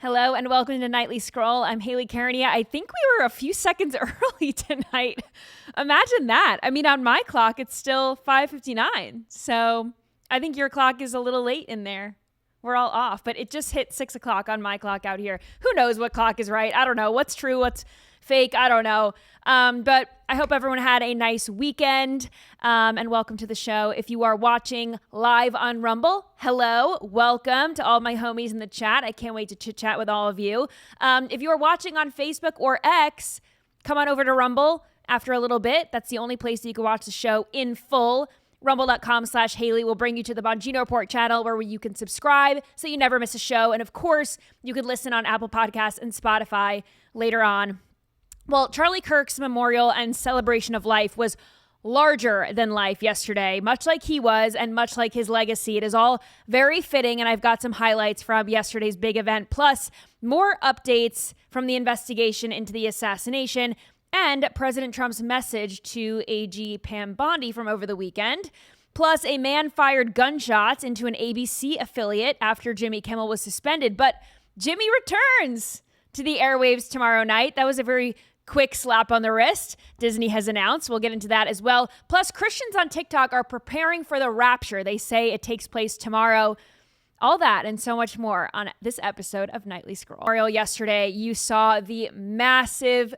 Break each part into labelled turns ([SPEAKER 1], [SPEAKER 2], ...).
[SPEAKER 1] Hello and welcome to Nightly Scroll. I'm Hayley, Caronia. I think we were a few seconds early tonight. Imagine that. I mean, on my clock, it's still 5:59. So I think your clock is a little late in there. We're all off, but it just hit 6 o'clock on my clock out here. Who knows what clock is right? I don't know. What's true? What's fake? I don't know. But I hope everyone had a nice weekend, and welcome to the show. If you are watching live on Rumble, hello, welcome to all my homies in the chat. I can't wait to chit chat with all of you. If you are watching on Facebook or X, come on over to Rumble after a little bit. That's the only place that you can watch the show in full. Rumble.com/Hayley will bring you to the Bongino Report channel where you can subscribe so you never miss a show. And of course, you can listen on Apple Podcasts and Spotify later on. Well, Charlie Kirk's memorial and celebration of life was larger than life yesterday, much like he was and much like his legacy. It is all very fitting, and I've got some highlights from yesterday's big event, plus more updates from the investigation into the assassination and President Trump's message to AG Pam Bondi from over the weekend. Plus, a man fired gunshots into an ABC affiliate after Jimmy Kimmel was suspended. But Jimmy returns to the airwaves tomorrow night. That was a very quick slap on the wrist Disney has announced. We'll get into that as well. Plus, Christians on TikTok are preparing for the Rapture. They say it takes place tomorrow. All that and so much more on this episode of Nightly Scroll. Memorial yesterday, you saw the massive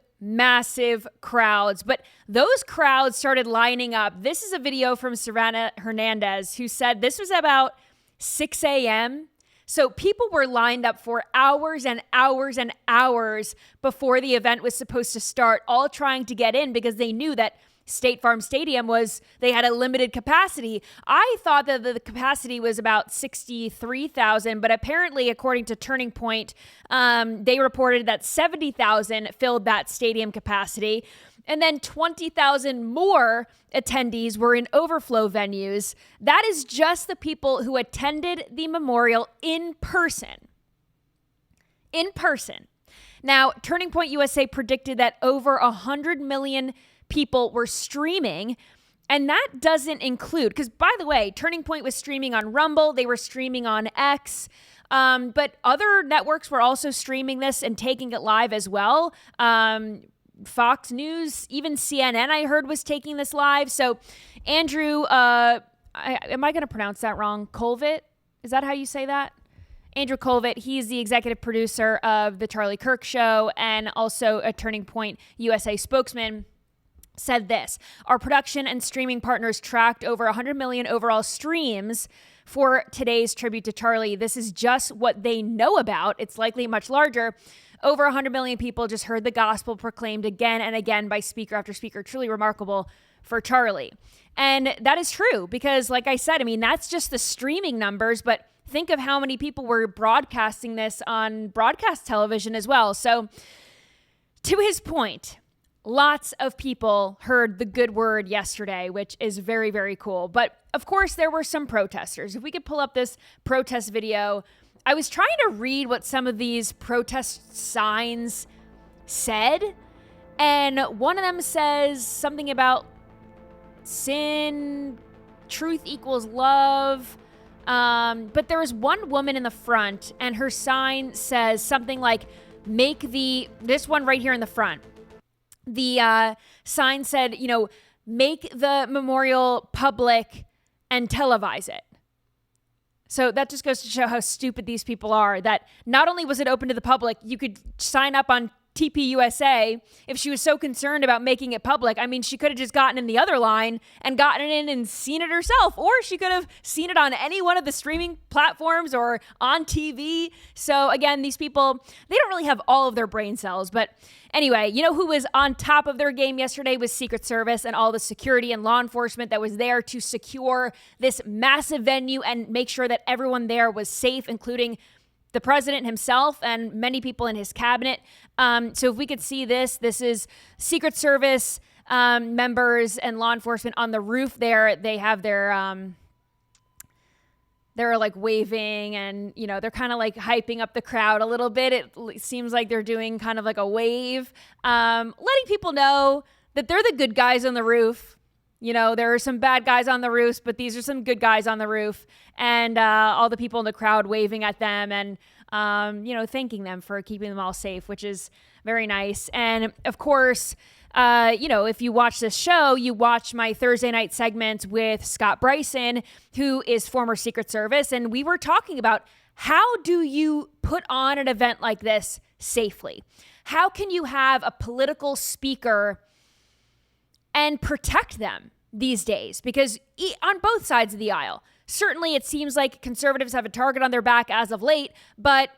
[SPEAKER 1] crowds, but those crowds started lining up. This is a video from Savannah Hernandez, who said this was about 6 a.m., so people were lined up for hours and hours and hours before the event was supposed to start, all trying to get in because they knew that State Farm Stadium they had a limited capacity. I thought that the capacity was about 63,000, but apparently, according to Turning Point, they reported that 70,000 filled that stadium capacity. And then 20,000 more attendees were in overflow venues. That is just the people who attended the memorial in person. In person. Now, Turning Point USA predicted that over 100 million people were streaming, and that doesn't include, because by the way, Turning Point was streaming on Rumble, they were streaming on X, but other networks were also streaming this and taking it live as well. Fox News, even CNN, I heard, was taking this live. So Andrew, am I going to pronounce that wrong? Colvett? Is that how you say that? Andrew Colvett, he's the executive producer of the Charlie Kirk Show and also a Turning Point USA spokesman, said this: our production and streaming partners tracked over 100 million overall streams for today's tribute to Charlie. This is just what they know about. It's likely much larger. Over 100 million people just heard the gospel proclaimed again and again by speaker after speaker. Truly remarkable for Charlie. And that is true because, like I said, I mean, that's just the streaming numbers, but think of how many people were broadcasting this on broadcast television as well. So to his point, lots of people heard the good word yesterday, which is very, very cool. But of course, there were some protesters. If we could pull up this protest video, I was trying to read what some of these protest signs said, and one of them says something about sin, truth equals love, but there was one woman in the front, and her sign says something like, this one right here in the front, the sign said, make the memorial public and televise it. So that just goes to show how stupid these people are, that not only was it open to the public, you could sign up on TPUSA if she was so concerned about making it public. I mean, she could have just gotten in the other line and gotten in and seen it herself, or she could have seen it on any one of the streaming platforms or on TV. So again, these people, they don't really have all of their brain cells. But anyway, you know who was on top of their game yesterday was Secret Service and all the security and law enforcement that was there to secure this massive venue and make sure that everyone there was safe, including the president himself and many people in his cabinet. So if we could see this is Secret Service members and law enforcement on the roof there. They have their, they're like waving and, they're kind of like hyping up the crowd a little bit. It seems like they're doing kind of like a wave, letting people know that they're the good guys on the roof. You know, there are some bad guys on the roofs, but these are some good guys on the roof. And all the people in the crowd waving at them and, thanking them for keeping them all safe, which is very nice. And of course, if you watch this show, you watch my Thursday night segment with Scott Bryson, who is former Secret Service. And we were talking about how do you put on an event like this safely? How can you have a political speaker and protect them these days? Because on both sides of the aisle, certainly it seems like conservatives have a target on their back as of late, but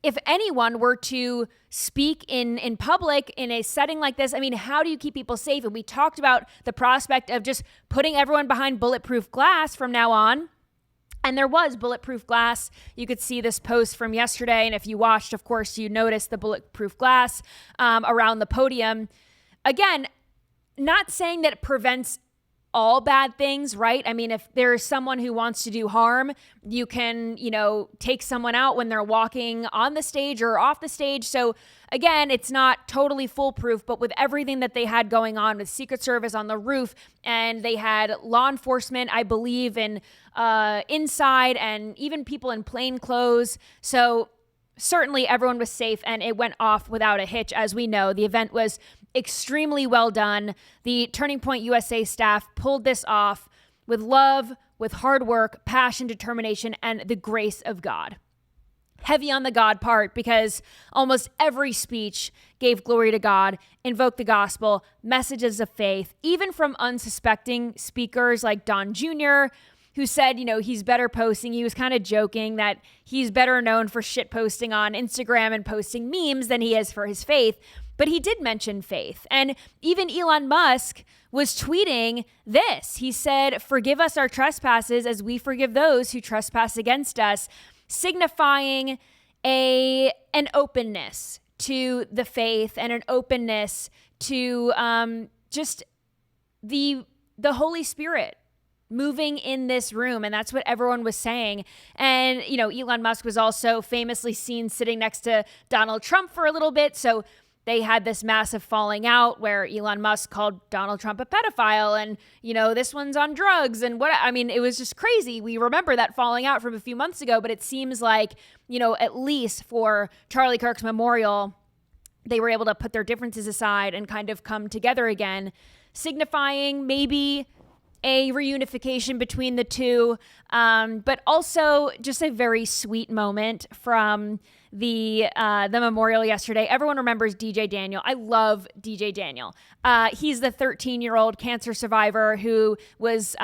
[SPEAKER 1] if anyone were to speak in public in a setting like this, I mean, how do you keep people safe? And we talked about the prospect of just putting everyone behind bulletproof glass from now on. And there was bulletproof glass. You could see this post from yesterday. And if you watched, of course, you noticed the bulletproof glass around the podium. Again, not saying that it prevents all bad things, right? I mean, if there's someone who wants to do harm, you can, take someone out when they're walking on the stage or off the stage. So again, it's not totally foolproof, but with everything that they had going on with Secret Service on the roof, and they had law enforcement, I believe, in inside, and even people in plain clothes. So certainly everyone was safe, and it went off without a hitch. As we know, the event was extremely well done. The Turning Point USA staff pulled this off with love, with hard work, passion, determination, and the grace of God. Heavy on the God part, because almost every speech gave glory to God, invoked the gospel, messages of faith, even from unsuspecting speakers like Don Jr., who said, he's better posting. He was kind of joking that he's better known for shit posting on Instagram and posting memes than he is for his faith. But he did mention faith. And even Elon Musk was tweeting this. He said, "Forgive us our trespasses as we forgive those who trespass against us," signifying an openness to the faith and an openness to just the Holy Spirit moving in this room. And that's what everyone was saying. And, Elon Musk was also famously seen sitting next to Donald Trump for a little bit. So they had this massive falling out where Elon Musk called Donald Trump a pedophile and, this one's on drugs and it was just crazy. We remember that falling out from a few months ago, but it seems like, at least for Charlie Kirk's memorial, they were able to put their differences aside and kind of come together again, signifying maybe a reunification between the two, but also just a very sweet moment from the memorial yesterday. Everyone remembers DJ Daniel. I love DJ Daniel. He's the 13-year-old cancer survivor who was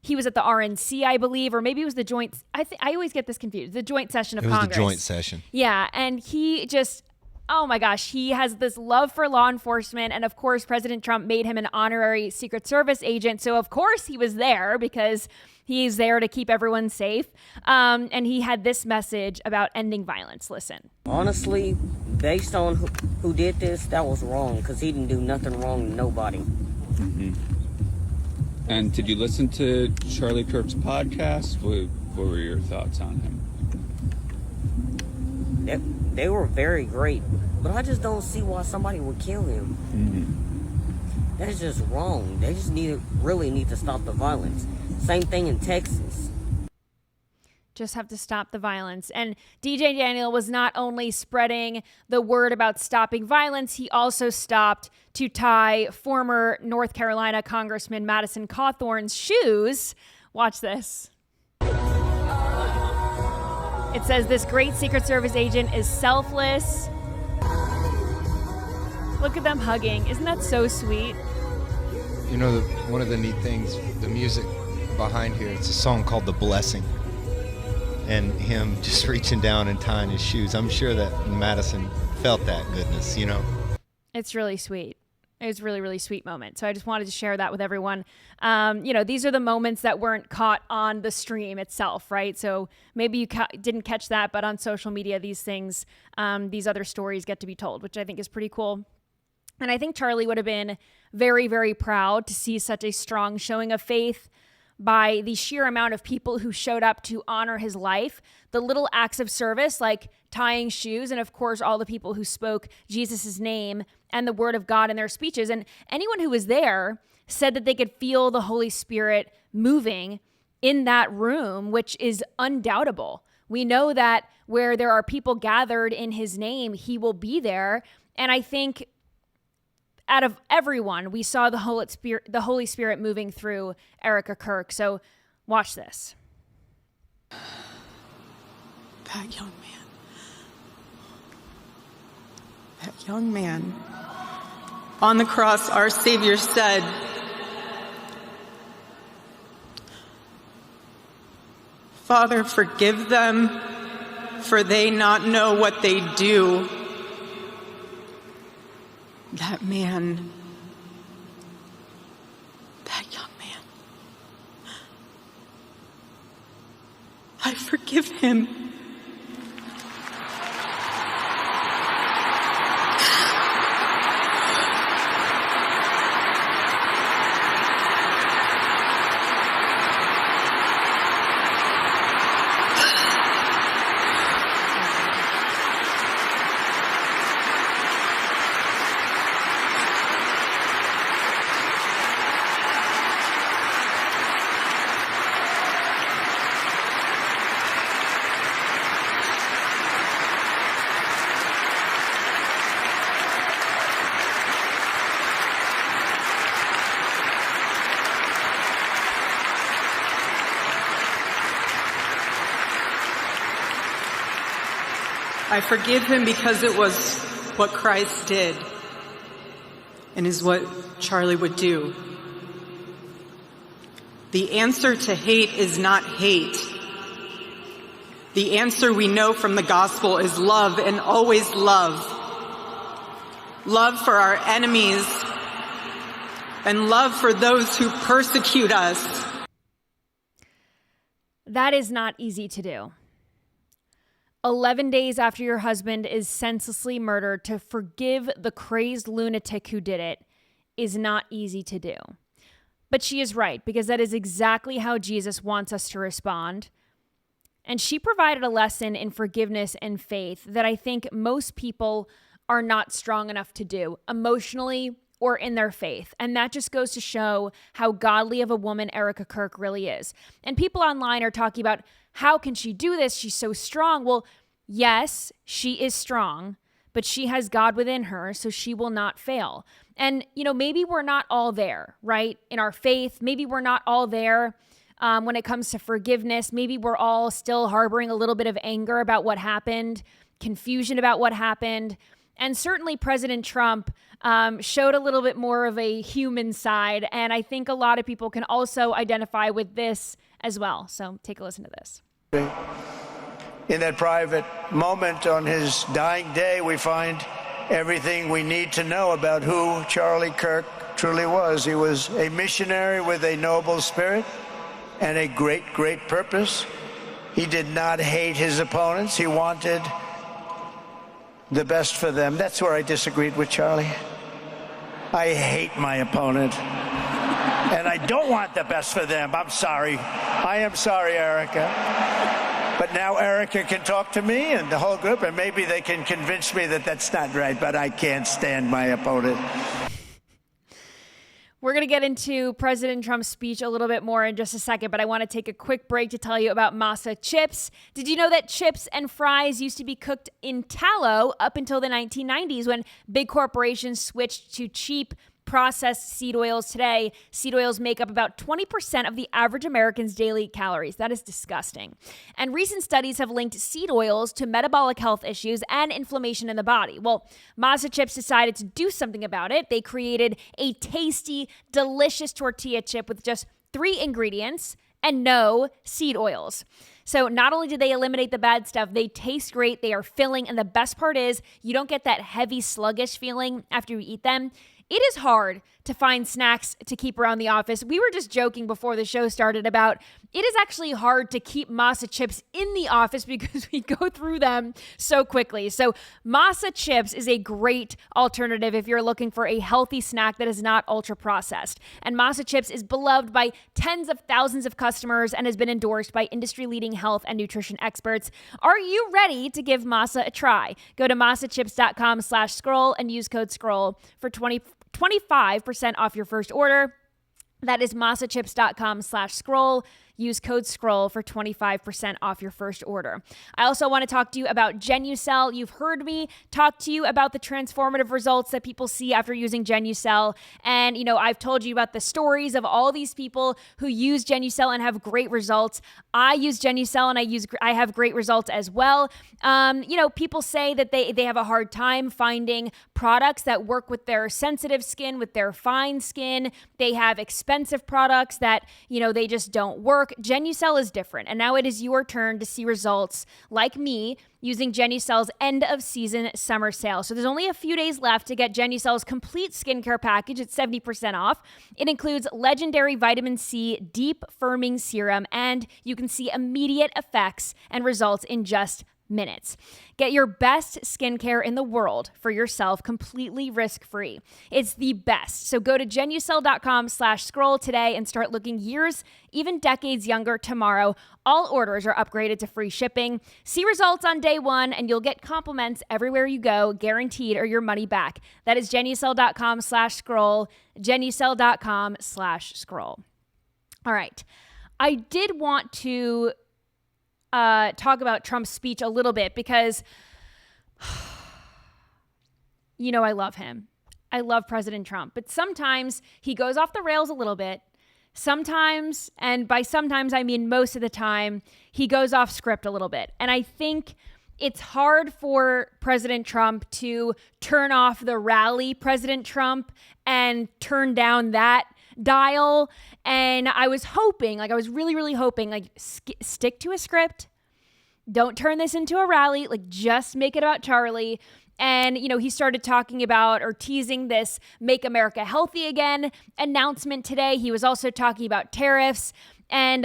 [SPEAKER 1] he was at the RNC, I believe, or maybe it was the joint. I always get this confused. The joint session of Congress.
[SPEAKER 2] It was the joint session.
[SPEAKER 1] Yeah, and he just. Oh my gosh, he has this love for law enforcement. And of course, President Trump made him an honorary Secret Service agent. So of course he was there because he's there to keep everyone safe. And he had this message about ending violence. Listen.
[SPEAKER 3] Honestly, based on who did this, that was wrong because he didn't do nothing wrong to nobody.
[SPEAKER 4] Mm-hmm. And did you listen to Charlie Kirk's podcast? What were your thoughts on him?
[SPEAKER 3] They were very great, but I just don't see why somebody would kill him.
[SPEAKER 4] Mm-hmm.
[SPEAKER 3] That's just wrong. They just really need to stop the violence. Same thing in Texas.
[SPEAKER 1] Just have to stop the violence. And DJ Daniel was not only spreading the word about stopping violence, he also stopped to tie former North Carolina Congressman Madison Cawthorn's shoes. Watch this. It says this great Secret Service agent is selfless. Look at them hugging. Isn't that so sweet?
[SPEAKER 2] One of the neat things, the music behind here, it's a song called The Blessing. And him just reaching down and tying his shoes. I'm sure that Madison felt that goodness,
[SPEAKER 1] It's really sweet. It was a really, really sweet moment. So I just wanted to share that with everyone. These are the moments that weren't caught on the stream itself, right? So maybe you didn't catch that, but on social media, these things, these other stories get to be told, which I think is pretty cool. And I think Charlie would have been very, very proud to see such a strong showing of faith by the sheer amount of people who showed up to honor his life, the little acts of service like tying shoes, and of course all the people who spoke Jesus' name and the word of God in their speeches. And anyone who was there said that they could feel the Holy Spirit moving in that room, which is undoubtable. We know that where there are people gathered in his name, he will be there. And I think out of everyone, we saw the Holy Spirit moving through Erika Kirk. So watch this.
[SPEAKER 5] That young man. On the cross, our Savior said, "Father, forgive them, for they not know what they do." That man, that young man, I forgive him. I forgive him because it was what Christ did and is what Charlie would do. The answer to hate is not hate. The answer we know from the gospel is love, and always love. Love for our enemies and love for those who persecute us.
[SPEAKER 1] That is not easy to do. 11 days after your husband is senselessly murdered, to forgive the crazed lunatic who did it is not easy to do. But she is right, because that is exactly how Jesus wants us to respond. And she provided a lesson in forgiveness and faith that I think most people are not strong enough to do, emotionally or in their faith. And that just goes to show how godly of a woman Erika Kirk really is. And people online are talking about, how can she do this? She's so strong. Well, yes, she is strong, but she has God within her, so she will not fail. And, maybe we're not all there, right? In our faith, maybe we're not all there when it comes to forgiveness. Maybe we're all still harboring a little bit of anger about what happened, confusion about what happened. And certainly President Trump showed a little bit more of a human side. And I think a lot of people can also identify with this as well. So take a listen to this.
[SPEAKER 6] In that private moment on his dying day, we find everything we need to know about who Charlie Kirk truly was. He was a missionary with a noble spirit and a great, great purpose. He did not hate his opponents. He wanted the best for them. That's where I disagreed with Charlie. I hate my opponent, and I don't want the best for them. I'm sorry. I am sorry, Erika. But now Erika can talk to me and the whole group, and maybe they can convince me that that's not right, but I can't stand my opponent.
[SPEAKER 1] We're going to get into President Trump's speech a little bit more in just a second, but I want to take a quick break to tell you about Masa chips. Did you know that chips and fries used to be cooked in tallow up until the 1990s when big corporations switched to cheap processed seed oils? Today, seed oils make up about 20% of the average American's daily calories. That is disgusting. And recent studies have linked seed oils to metabolic health issues and inflammation in the body. Well, Masa Chips decided to do something about it. They created a tasty, delicious tortilla chip with just 3 ingredients and no seed oils. So not only did they eliminate the bad stuff, they taste great, they are filling, and the best part is you don't get that heavy, sluggish feeling after you eat them. It is hard to find snacks to keep around the office. We were just joking before the show started about it is actually hard to keep Masa chips in the office because we go through them so quickly. So Masa chips is a great alternative if you're looking for a healthy snack that is not ultra processed. And Masa chips is beloved by tens of thousands of customers and has been endorsed by industry-leading health and nutrition experts. Are you ready to give Masa a try? Go to masachips.com/scroll and use code SCROLL for 25% off your first order. That is massachips.com/scroll. Use code SCROLL for 25% off your first order. I also want to talk to you about Genucell. You've heard me talk to you about the transformative results that people see after using Genucell. And, I've told you about the stories of all these people who use Genucell and have great results. I use Genucell and I have great results as well. People say that they have a hard time finding products that work with their sensitive skin, with their fine skin. They have expensive products that, they just don't work. Genucell is different, and now it is your turn to see results like me using Genucell's end of season summer sale. So there's only a few days left to get Genucell's complete skincare package at 70% off. It includes legendary vitamin C deep firming serum, and you can see immediate effects and results in just minutes. Get your best skincare in the world for yourself completely risk-free. It's the best. So go to Genucell.com/scroll today and start looking years, even decades younger tomorrow. All orders are upgraded to free shipping. See results on day one and you'll get compliments everywhere you go, guaranteed, or your money back. That is Genucell.com/scroll, Genucell.com/scroll. All right. I did want to talk about Trump's speech a little bit because, I love him. I love President Trump, but sometimes he goes off the rails a little bit. Sometimes, and by sometimes I mean most of the time, he goes off script a little bit. And I think it's hard for President Trump to turn off the rally President Trump and turn down that dial. And I was hoping, I was really, really hoping, stick to a script. Don't turn this into a rally. Just make it about Charlie. And, he started talking about or teasing this Make America Healthy Again announcement today. He was also talking about tariffs. And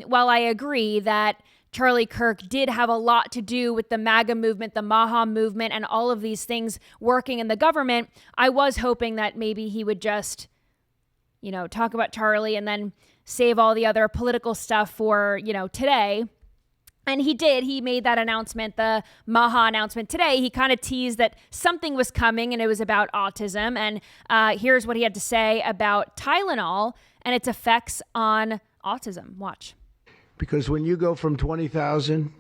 [SPEAKER 1] while I agree that Charlie Kirk did have a lot to do with the MAGA movement, the Maha movement, and all of these things working in the government, I was hoping that maybe he would just talk about Charlie and then save all the other political stuff for, today. And he did. He made that announcement, the Maha announcement today. He kind of teased that something was coming and it was about autism. And here's what he had to say about Tylenol and its effects on autism. Watch.
[SPEAKER 7] Because when you go from 20,000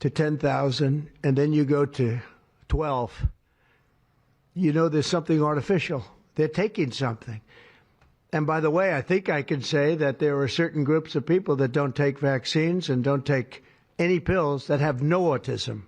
[SPEAKER 7] to 10,000 and then you go to 12, there's something artificial. They're taking something. And by the way, I think I can say that there are certain groups of people that don't take vaccines and don't take any pills that have no autism.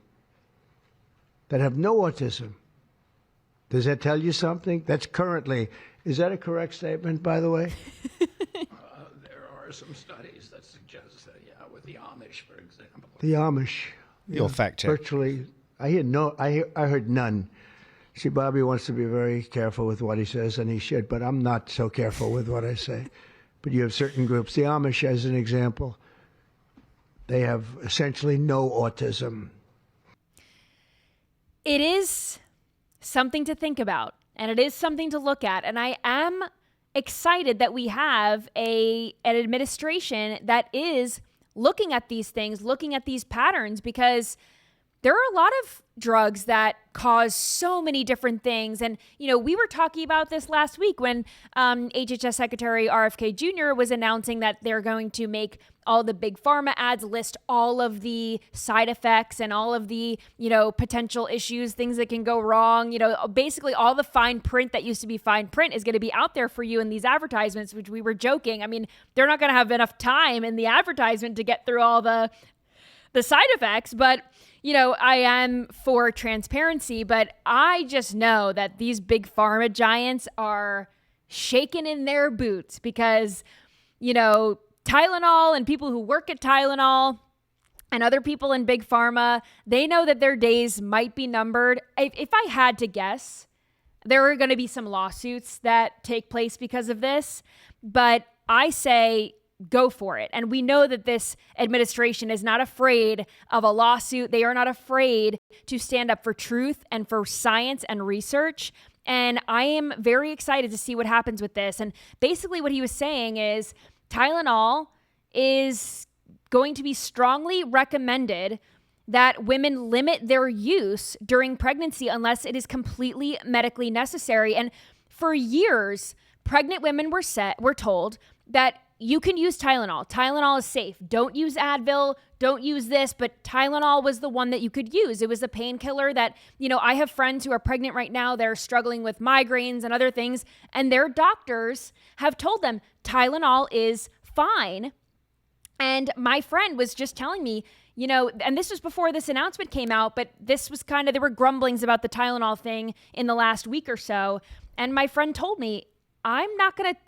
[SPEAKER 7] Does that tell you something? That's currently, is that a correct statement, by the way?
[SPEAKER 8] There are some studies that suggest that, with the Amish, for example.
[SPEAKER 7] The Amish.
[SPEAKER 2] You'll fact check.
[SPEAKER 7] Virtually, I heard none. See, Bobby wants to be very careful with what he says, and he should, but I'm not so careful with what I say. But you have certain groups. The Amish, as an example, they have essentially no autism.
[SPEAKER 1] It is something to think about, and it is something to look at. And I am excited that we have an administration that is looking at these things, looking at these patterns, because there are a lot of drugs that cause so many different things. And, we were talking about this last week when HHS Secretary RFK Jr. was announcing that they're going to make all the big pharma ads list all of the side effects and all of the, potential issues, things that can go wrong. Basically all the fine print that used to be fine print is going to be out there for you in these advertisements, which we were joking. I mean, they're not going to have enough time in the advertisement to get through all the side effects, but I am for transparency, but I just know that these big pharma giants are shaking in their boots because, Tylenol and people who work at Tylenol and other people in big pharma, they know that their days might be numbered. If I had to guess, there are going to be some lawsuits that take place because of this, but I say go for it. And we know that this administration is not afraid of a lawsuit. They are not afraid to stand up for truth and for science and research. And I am very excited to see what happens with this. And basically what he was saying is Tylenol is going to be strongly recommended that women limit their use during pregnancy unless it is completely medically necessary. And for years, pregnant women were told that you can use Tylenol. Tylenol is safe. Don't use Advil. Don't use this. But Tylenol was the one that you could use. It was a painkiller that, I have friends who are pregnant right now. They're struggling with migraines and other things. And their doctors have told them Tylenol is fine. And my friend was just telling me, and this was before this announcement came out, but this was there were grumblings about the Tylenol thing in the last week or so. And my friend told me, I'm not going to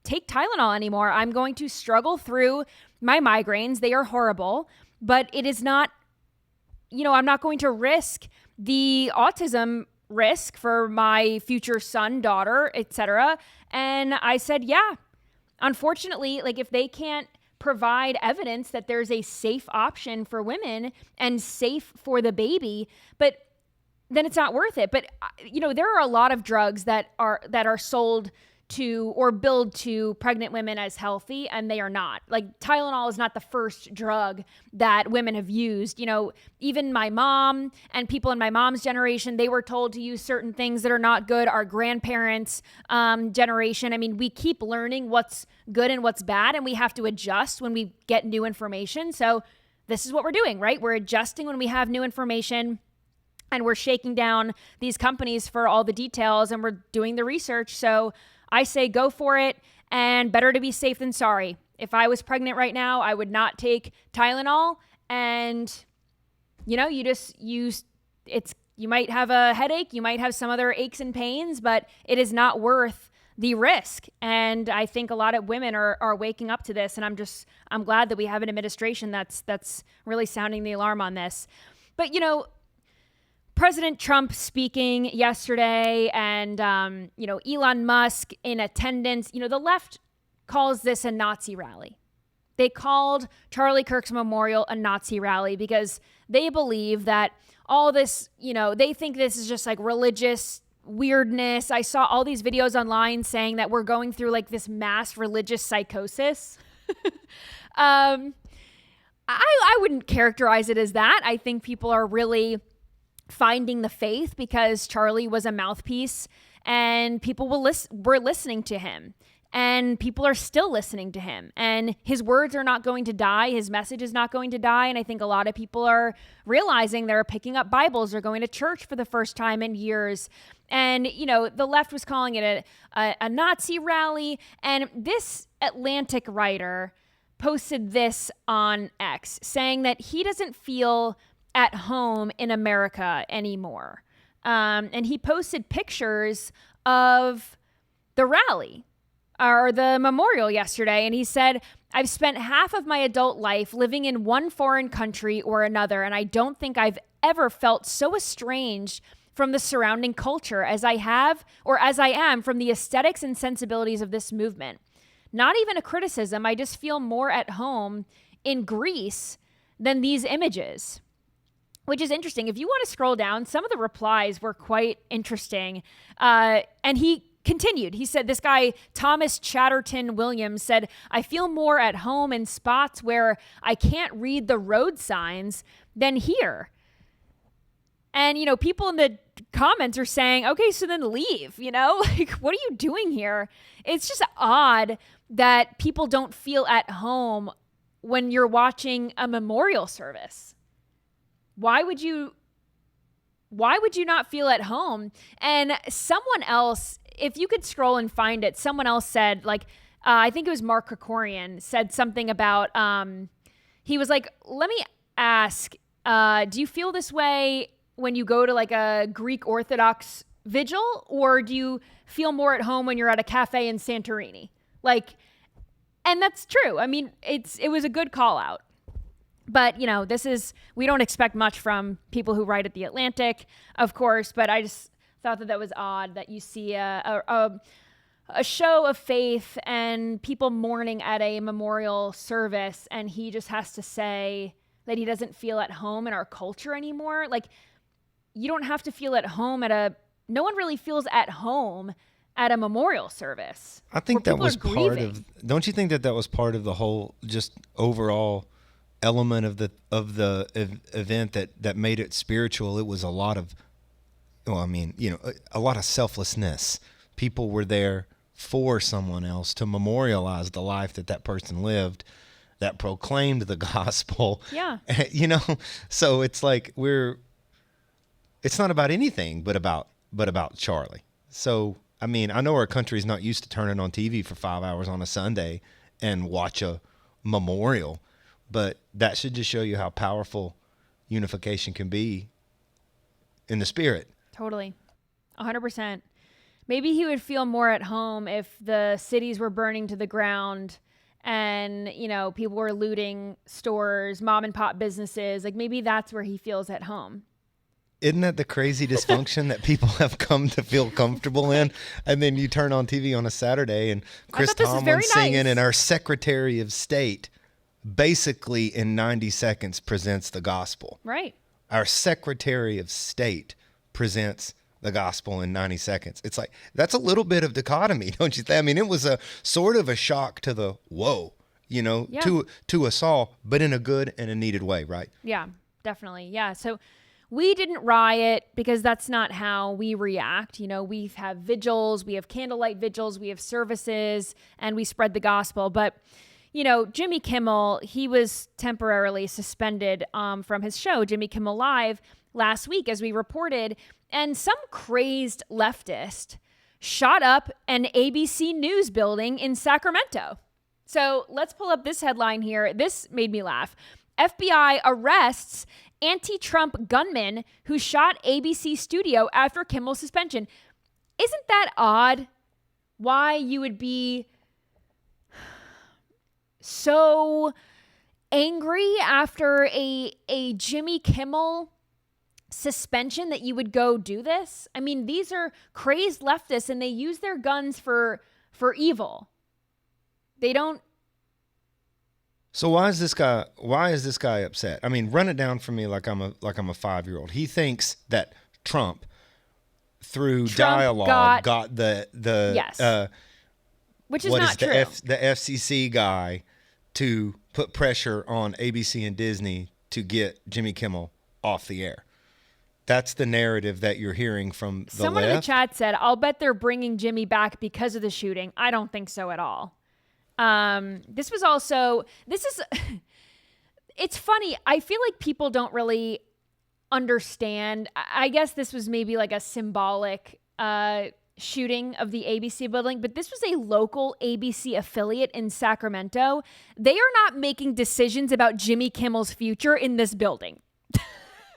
[SPEAKER 1] take Tylenol anymore. I'm going to struggle through my migraines. They are horrible, but it is not, I'm not going to risk the autism risk for my future son, daughter, etc. And I said, yeah, unfortunately, if they can't provide evidence that there's a safe option for women and safe for the baby, but then it's not worth it. But, there are a lot of drugs that are sold to or billed to pregnant women as healthy, and they are not. Tylenol is not the first drug that women have used. Even my mom and people in my mom's generation, they were told to use certain things that are not good. Our grandparents' generation, we keep learning what's good and what's bad, and we have to adjust when we get new information. So this is what we're doing, right? We're adjusting when we have new information, and we're shaking down these companies for all the details, and we're doing the research. So I say go for it, and better to be safe than sorry. If I was pregnant right now, I would not take Tylenol, and you just use you might have a headache, you might have some other aches and pains, but it is not worth the risk. And I think a lot of women are waking up to this, and I'm glad that we have an administration that's really sounding the alarm on this. But President Trump speaking yesterday, and, Elon Musk in attendance. The left calls this a Nazi rally. They called Charlie Kirk's memorial a Nazi rally because they believe that all this, they think this is just religious weirdness. I saw all these videos online saying that we're going through this mass religious psychosis. I wouldn't characterize it as that. I think people are really finding the faith because Charlie was a mouthpiece, and people were listening to him, and people are still listening to him, and his words are not going to die. His message is not going to die. And I think a lot of people are realizing they're picking up Bibles or going to church for the first time in years. And, the left was calling it a Nazi rally. And this Atlantic writer posted this on X, saying that he doesn't feel at home in America anymore. And he posted pictures of the rally or the memorial yesterday. And he said, I've spent half of my adult life living in one foreign country or another, and I don't think I've ever felt so estranged from the surrounding culture as I am from the aesthetics and sensibilities of this movement. Not even a criticism. I just feel more at home in Greece than these images. Which is interesting. If you want to scroll down, some of the replies were quite interesting. And he continued. He said, this guy, Thomas Chatterton Williams, said, I feel more at home in spots where I can't read the road signs than here. And, people in the comments are saying, okay, so then leave, what are you doing here? It's just odd that people don't feel at home when you're watching a memorial service. Why would you not feel at home? And someone else, if you could scroll and find it, someone else said, I think it was Mark Krikorian, said something about, he was like, let me ask, do you feel this way when you go to a Greek Orthodox vigil, or do you feel more at home when you're at a cafe in Santorini? And that's true. It was a good call out. But, we don't expect much from people who write at The Atlantic, of course, but I just thought that was odd that you see a show of faith and people mourning at a memorial service, and he just has to say that he doesn't feel at home in our culture anymore. You don't have to feel at home no one really feels at home at a memorial service.
[SPEAKER 2] I think that was don't you think that was part of the whole just overall element of the event that made it spiritual? It was a lot of, a lot of selflessness. People were there for someone else to memorialize the life that that person lived that proclaimed the gospel.
[SPEAKER 1] Yeah.
[SPEAKER 2] You know, so it's like it's not about anything but about Charlie. So, I mean, I know our country's not used to turning on TV for 5 hours on a Sunday and watch a memorial, but that should just show you how powerful unification can be in the spirit.
[SPEAKER 1] Totally. 100%. Maybe he would feel more at home if the cities were burning to the ground and, you know, people were looting stores, mom and pop businesses. Like, maybe that's where he feels at home.
[SPEAKER 2] Isn't that the crazy dysfunction that people have come to feel comfortable in? And then you turn on TV on a Saturday and Chris Tomlin's singing, and our Secretary of State basically in 90 seconds presents the gospel.
[SPEAKER 1] Right.
[SPEAKER 2] Our Secretary of State presents the gospel in 90 seconds. It's like, that's a little bit of dichotomy, don't you think? I mean, it was a sort of a shock to the whoa, you know, to us all, but in a good and a needed way, right?
[SPEAKER 1] Yeah, definitely. Yeah. So we didn't riot because that's not how we react. You know, we have vigils, we have candlelight vigils, we have services, and we spread the gospel. But, you know, Jimmy Kimmel, he was temporarily suspended from his show, Jimmy Kimmel Live, last week, as we reported. And some crazed leftist shot up an ABC News building in Sacramento. So let's pull up this headline here. This made me laugh. FBI arrests anti-Trump gunman who shot ABC studio after Kimmel's suspension. Isn't that odd? Why you would be so angry after a Jimmy Kimmel suspension that you would go do this? I mean, these are crazed leftists and they use their guns for evil. They don't.
[SPEAKER 2] So why is this guy upset? I mean, run it down for me like I'm a 5-year-old. He thinks that Trump through dialogue got the
[SPEAKER 1] yes. Which is not true.
[SPEAKER 2] The FCC guy to put pressure on ABC and Disney to get Jimmy Kimmel off the air. That's the narrative that you're hearing from the
[SPEAKER 1] Someone
[SPEAKER 2] left.
[SPEAKER 1] in the chat said, I'll bet they're bringing Jimmy back because of the shooting. I don't think so at all. It's funny. I feel like people don't really understand. I guess this was maybe like a symbolic shooting of the ABC building, but this was a local ABC affiliate in Sacramento. They are not making decisions about Jimmy Kimmel's future in this building.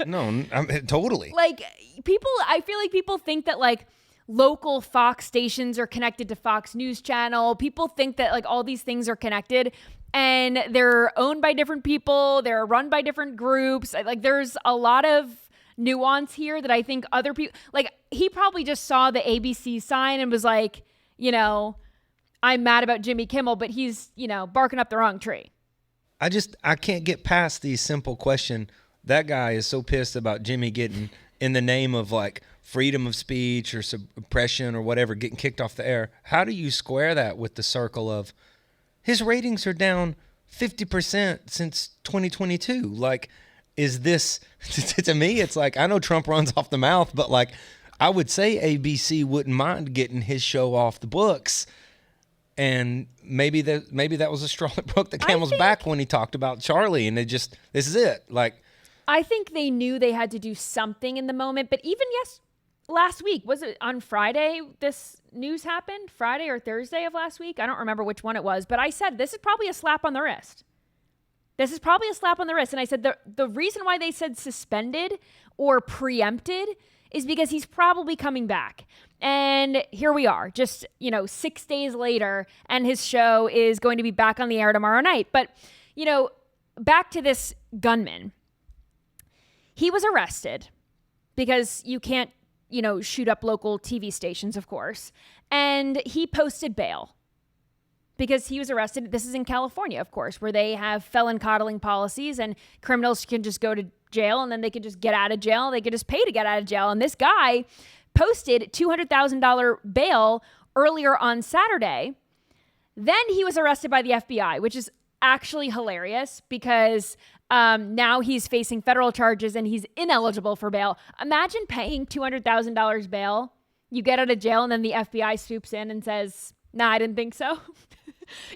[SPEAKER 2] No, I mean, totally.
[SPEAKER 1] Like, I feel like people think that like local Fox stations are connected to Fox News Channel. People think that like all these things are connected and they're owned by different people. They're run by different groups. Like, there's a lot of nuance here that I think other people, like, he probably just saw the ABC sign and was like, you know, I'm mad about Jimmy Kimmel, but he's, you know, barking up the wrong tree.
[SPEAKER 2] I can't get past the simple question. That guy is so pissed about Jimmy getting, in the name of like freedom of speech or suppression or whatever, getting kicked off the air. How do you square that with the circle of his ratings are down 50% since 2022? Like, is this, to me, it's like, I know Trump runs off the mouth, but like, I would say ABC wouldn't mind getting his show off the books. And maybe that was a straw that broke the camel's back when he talked about Charlie, and this is it. Like,
[SPEAKER 1] I think they knew they had to do something in the moment, but even last week, was it on Friday this news happened? Friday or Thursday of last week? I don't remember which one it was, but I said, this is probably a slap on the wrist. This is probably a slap on the wrist. And I said, the reason why they said suspended or preempted is because he's probably coming back. And here we are, just, 6 days later, and his show is going to be back on the air tomorrow night. But, back to this gunman. He was arrested because you can't, shoot up local TV stations, of course. And he posted bail because he was arrested. This is in California, of course, where they have felon coddling policies and criminals can just go to jail and then they can just get out of jail. They could just pay to get out of jail. And this guy posted $200,000 bail earlier on Saturday. Then he was arrested by the FBI, which is actually hilarious because now he's facing federal charges and he's ineligible for bail. Imagine paying $200,000 bail. You get out of jail and then the FBI swoops in and says, Nah, I didn't think so.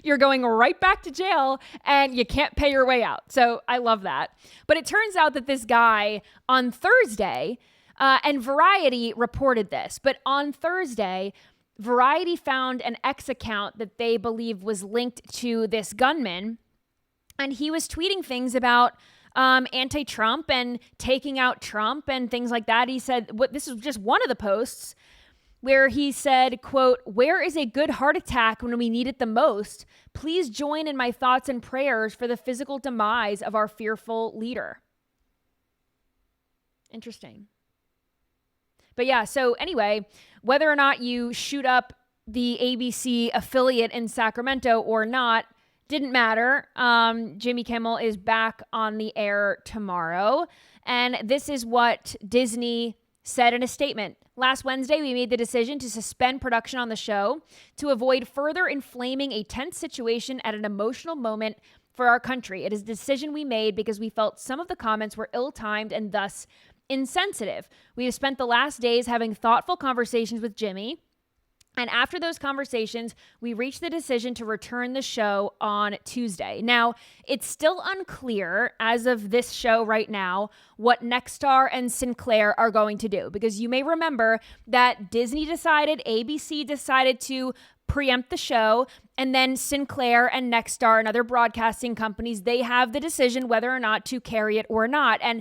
[SPEAKER 1] You're going right back to jail and you can't pay your way out. So I love that. But it turns out that this guy on Thursday, and Variety reported this, but on Thursday, Variety found an X account that they believe was linked to this gunman. And he was tweeting things about anti-Trump and taking out Trump and things like that. He said, this is just one of the posts where he said, quote, "Where is a good heart attack when we need it the most? Please join in my thoughts and prayers for the physical demise of our fearful leader." Interesting. But yeah, so anyway, whether or not you shoot up the ABC affiliate in Sacramento or not, didn't matter. Jimmy Kimmel is back on the air tomorrow. And this is what Disney said in a statement. "Last Wednesday, we made the decision to suspend production on the show to avoid further inflaming a tense situation at an emotional moment for our country. It is a decision we made because we felt some of the comments were ill-timed and thus insensitive. We have spent the last days having thoughtful conversations with Jimmy. And after those conversations, we reached the decision to return the show on Tuesday." Now, it's still unclear as of this show right now what Nexstar and Sinclair are going to do, because you may remember that Disney decided, ABC decided to preempt the show, and then Sinclair and Nexstar and other broadcasting companies, they have the decision whether or not to carry it or not. And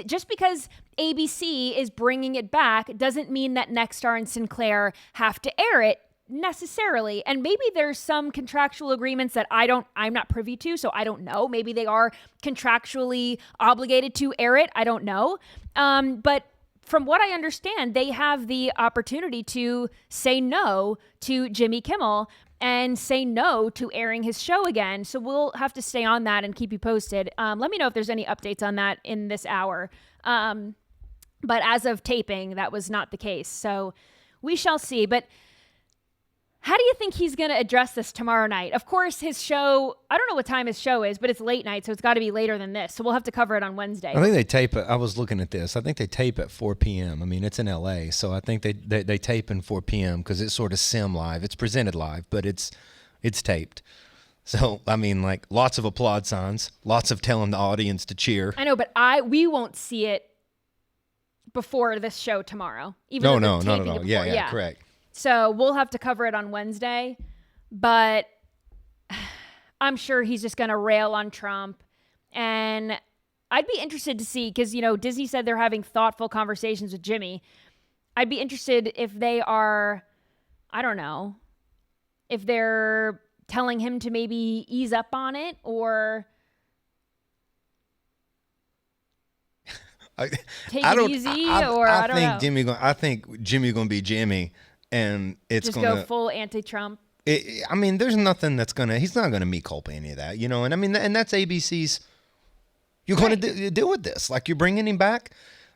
[SPEAKER 1] just because ABC is bringing it back doesn't mean that Nexstar and Sinclair have to air it necessarily. And maybe there's some contractual agreements that I'm not privy to, so I don't know. Maybe they are contractually obligated to air it. I don't know. But from what I understand, they have the opportunity to say no to Jimmy Kimmel and say no to airing his show again. So we'll have to stay on that and keep you posted. Let me know if there's any updates on that in this hour. But as of taping, that was not the case. So we shall see. But how do you think he's going to address this tomorrow night? Of course, his show, I don't know what time his show is, but it's late night, so it's got to be later than this. So we'll have to cover it on Wednesday.
[SPEAKER 2] I think they tape it. I was looking at this. I think they tape at 4 p.m. I mean, it's in L.A., so I think they tape in 4 p.m. because it's sort of sim live. It's presented live, but it's taped. So, I mean, like, lots of applaud signs, lots of telling the audience to cheer.
[SPEAKER 1] I know, but we won't see it before this show tomorrow.
[SPEAKER 2] No, not at all. Yeah, correct.
[SPEAKER 1] So we'll have to cover it on Wednesday, but I'm sure he's just going to rail on Trump. And I'd be interested to see, because, Disney said they're having thoughtful conversations with Jimmy. I'd be interested if they are, I don't know, if they're telling him to maybe ease up on it or take it easy, or I don't know.
[SPEAKER 2] I think Jimmy going to be Jimmy. And it's
[SPEAKER 1] just
[SPEAKER 2] gonna
[SPEAKER 1] go full anti-Trump.
[SPEAKER 2] I mean, there's nothing he's not gonna mea culpa any of that, And I mean, and that's ABC's. You're going to deal with this, like you're bringing him back,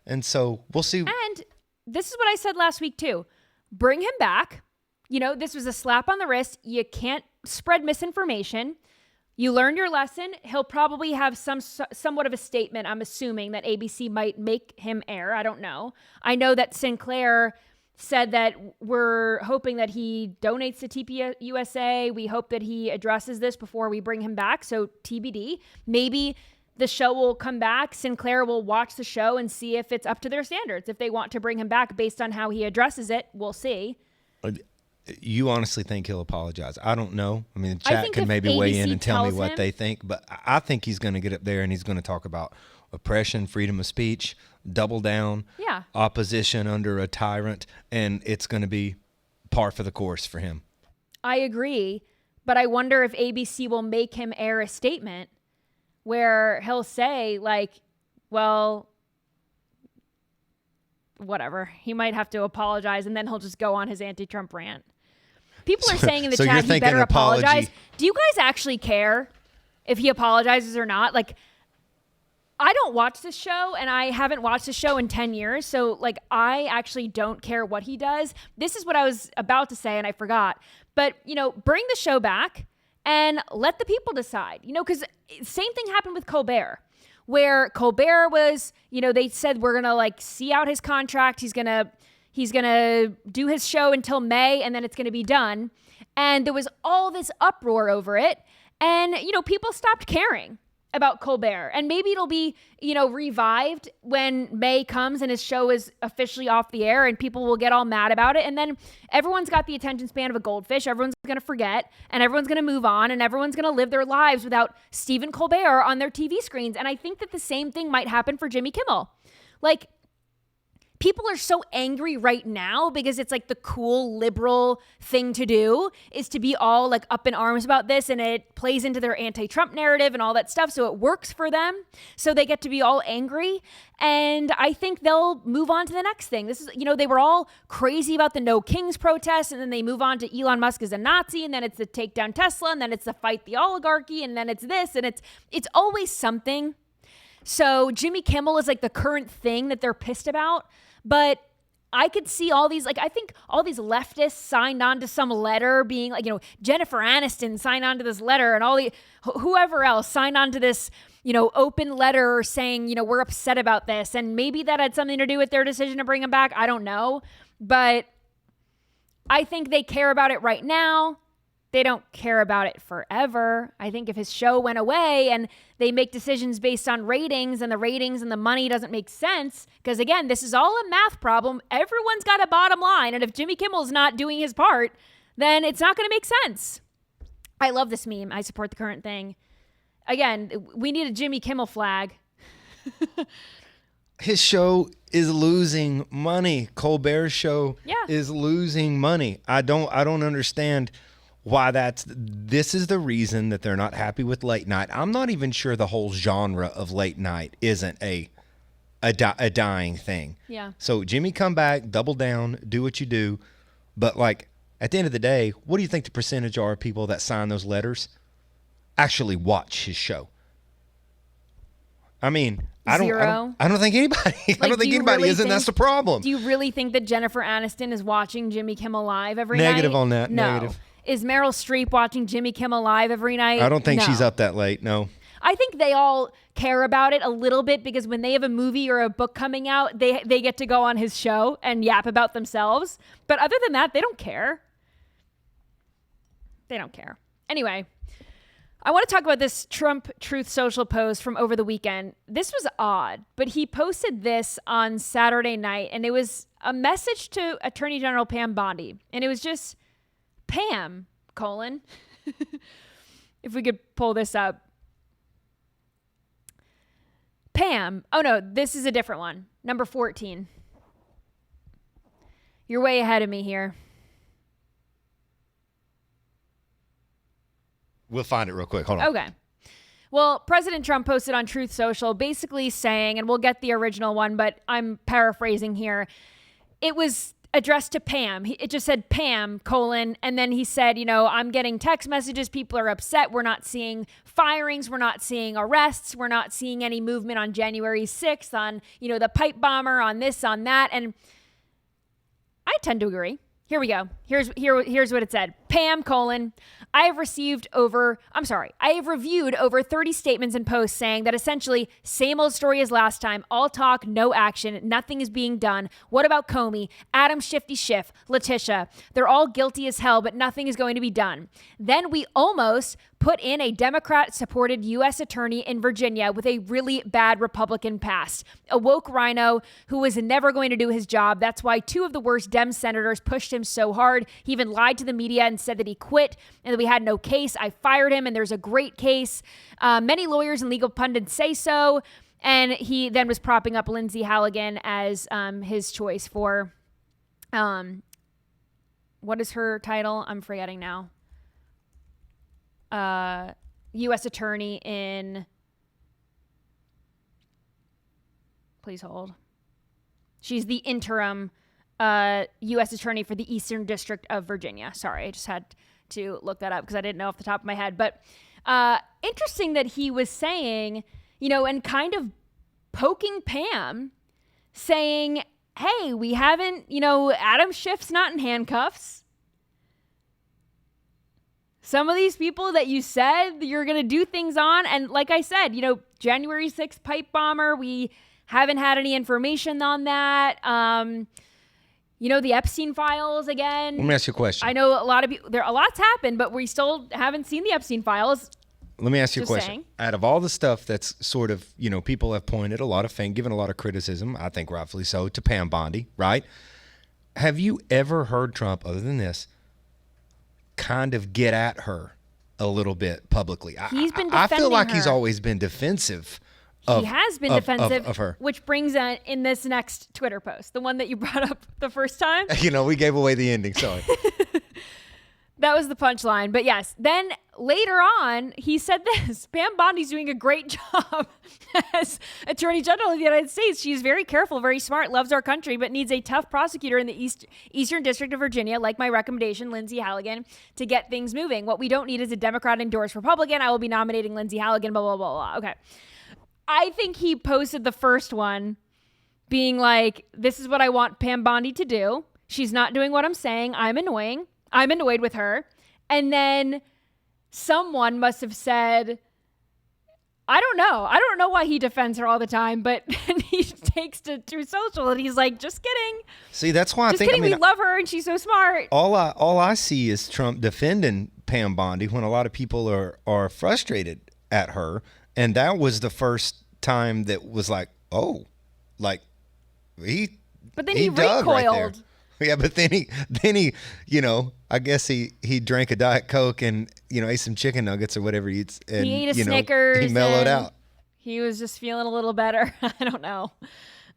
[SPEAKER 2] and so we'll see.
[SPEAKER 1] And this is what I said last week too: bring him back. This was a slap on the wrist. You can't spread misinformation. You learned your lesson. He'll probably have somewhat of a statement. I'm assuming that ABC might make him air. I don't know. I know that Sinclair said that we're hoping that he donates to TPUSA. We hope that he addresses this before we bring him back. So TBD. Maybe the show will come back. Sinclair will watch the show and see if it's up to their standards. If they want to bring him back based on how he addresses it, we'll see.
[SPEAKER 2] You honestly think he'll apologize? I don't know. I mean, the chat can maybe weigh in and tell me what they think, but I think he's going to get up there and he's going to talk about oppression, freedom of speech, double down, opposition under a tyrant, and it's going to be par for the course for him.
[SPEAKER 1] I agree, but I wonder if ABC will make him air a statement where he'll say, like, well, whatever. He might have to apologize, and then he'll just go on his anti-Trump rant. People are saying in the chat he better apologize. Do you guys actually care if he apologizes or not? Like, I don't watch this show, and I haven't watched the show in 10 years, so, like, I actually don't care what he does. This is what I was about to say, and I forgot. But, bring the show back and let the people decide. Because same thing happened with Colbert, where Colbert was, they said we're going to, see out his contract. He's going to do his show until May, and then it's going to be done. And there was all this uproar over it. And, people stopped caring about Colbert. And maybe it'll be, revived when May comes and his show is officially off the air and people will get all mad about it. And then everyone's got the attention span of a goldfish. Everyone's going to forget and everyone's going to move on and everyone's going to live their lives without Stephen Colbert on their TV screens. And I think that the same thing might happen for Jimmy Kimmel. Like, people are so angry right now because it's like the cool liberal thing to do is to be all like up in arms about this, and it plays into their anti-Trump narrative and all that stuff. So it works for them. So they get to be all angry. And I think they'll move on to the next thing. This is, they were all crazy about the No Kings protest, and then they move on to Elon Musk as a Nazi, and then it's the take down Tesla, and then it's the fight the oligarchy, and then it's this, and it's always something. So Jimmy Kimmel is like the current thing that they're pissed about. But I could see all these, I think all these leftists signed on to some letter being like, Jennifer Aniston signed on to this letter, and whoever else signed on to this, open letter saying, we're upset about this. And maybe that had something to do with their decision to bring him back. I don't know. But I think they care about it right now. They don't care about it forever. I think if his show went away and they make decisions based on ratings and the money doesn't make sense, because again, this is all a math problem. Everyone's got a bottom line. And if Jimmy Kimmel's not doing his part, then it's not going to make sense. I love this meme. I support the current thing. Again, we need a Jimmy Kimmel flag.
[SPEAKER 2] His show is losing money. Colbert's show is losing money. I don't understand why this is the reason that they're not happy with late night. I'm not even sure the whole genre of late night isn't a dying thing.
[SPEAKER 1] Yeah.
[SPEAKER 2] So Jimmy, come back, double down, do what you do. But at the end of the day, what do you think the percentage are of people that sign those letters actually watch his show? I mean, I don't think anybody. I don't think anybody is, and that's the problem.
[SPEAKER 1] Do you really think that Jennifer Aniston is watching Jimmy Kimmel Live every
[SPEAKER 2] Negative
[SPEAKER 1] night?
[SPEAKER 2] on that.
[SPEAKER 1] No.
[SPEAKER 2] Negative.
[SPEAKER 1] Is Meryl Streep watching Jimmy Kimmel Live every night?
[SPEAKER 2] I don't think
[SPEAKER 1] No.
[SPEAKER 2] she's up that late. No.
[SPEAKER 1] I think they all care about it a little bit because when they have a movie or a book coming out, they get to go on his show and yap about themselves. But other than that, they don't care. They don't care. Anyway, I want to talk about this Trump Truth Social post from over the weekend. This was odd, but he posted this on Saturday night, and it was a message to Attorney General Pam Bondi. And it was just, Pam, : if we could pull this up. Pam. Oh, no, this is a different one. Number 14. You're way ahead of me here.
[SPEAKER 2] We'll find it real quick. Hold on.
[SPEAKER 1] Okay. Well, President Trump posted on Truth Social basically saying, and we'll get the original one, but I'm paraphrasing here. It was addressed to Pam. It just said Pam, : and then he said, I'm getting text messages. People are upset. We're not seeing firings. We're not seeing arrests. We're not seeing any movement on January 6th on, the pipe bomber, on this, on that. And I tend to agree. Here we go. Here's what it said. Pam, : I have reviewed over 30 statements and posts saying that essentially same old story as last time. All talk, no action. Nothing is being done. What about Comey, Adam Shifty Schiff, Letitia? They're all guilty as hell, but nothing is going to be done. Then we almost put in a Democrat-supported U.S. attorney in Virginia with a really bad Republican past. A woke rhino who was never going to do his job. That's why 2 of the worst Dem senators pushed him so hard. He even lied to the media and said that he quit and that we had no case. I fired him and there's a great case. Many lawyers and legal pundits say so. And he then was propping up Lindsay Halligan as his choice for, what is her title? I'm forgetting now. U.S. attorney in, please hold. She's the interim U.S. attorney for the Eastern District of Virginia. Sorry, I just had to look that up because I didn't know off the top of my head. But interesting that he was saying, and kind of poking Pam, saying, hey, we haven't, Adam Schiff's not in handcuffs. Some of these people that you said you're going to do things on, and like I said, January 6th pipe bomber, we haven't had any information on that. You know, the Epstein files again.
[SPEAKER 2] Let me ask you a question.
[SPEAKER 1] I know a lot of people, a lot's happened, but we still haven't seen the Epstein files.
[SPEAKER 2] Let me ask you a
[SPEAKER 1] Just
[SPEAKER 2] question.
[SPEAKER 1] saying.
[SPEAKER 2] Out of all the stuff that's sort of, people have pointed a lot of given a lot of criticism, I think rightfully so, to Pam Bondi, right? Have you ever heard Trump, other than this, kind of get at her a little bit publicly?
[SPEAKER 1] He's been
[SPEAKER 2] I feel like
[SPEAKER 1] defending
[SPEAKER 2] he's
[SPEAKER 1] her.
[SPEAKER 2] always been defensive.
[SPEAKER 1] He has been defensive
[SPEAKER 2] of her.
[SPEAKER 1] Which brings in this next Twitter post, the one that you brought up the first time.
[SPEAKER 2] We gave away the ending. Sorry.
[SPEAKER 1] That was the punchline. But yes, then later on, he said this. Pam Bondi's doing a great job as Attorney General of the United States. She's very careful, very smart, loves our country, but needs a tough prosecutor in the Eastern District of Virginia, like my recommendation, Lindsey Halligan, to get things moving. What we don't need is a Democrat-endorsed Republican. I will be nominating Lindsey Halligan, blah, blah, blah, blah. Okay. I think he posted the first one being like, this is what I want Pam Bondi to do. She's not doing what I'm saying. I'm annoyed with her. And then someone must have said, I don't know why he defends her all the time, but he takes to Truth Social and he's like, just kidding.
[SPEAKER 2] See, that's why
[SPEAKER 1] Just kidding. We love her and she's so smart.
[SPEAKER 2] All I see is Trump defending Pam Bondi when a lot of people are frustrated at her. And that was the first time that was like, oh, like he.
[SPEAKER 1] But then he
[SPEAKER 2] dug right there.
[SPEAKER 1] recoiled.
[SPEAKER 2] Yeah, but then he, I guess he drank a Diet Coke and ate some chicken nuggets or whatever he eats. And,
[SPEAKER 1] He ate a Snickers.
[SPEAKER 2] He mellowed
[SPEAKER 1] and
[SPEAKER 2] out.
[SPEAKER 1] He was just feeling a little better. I don't know.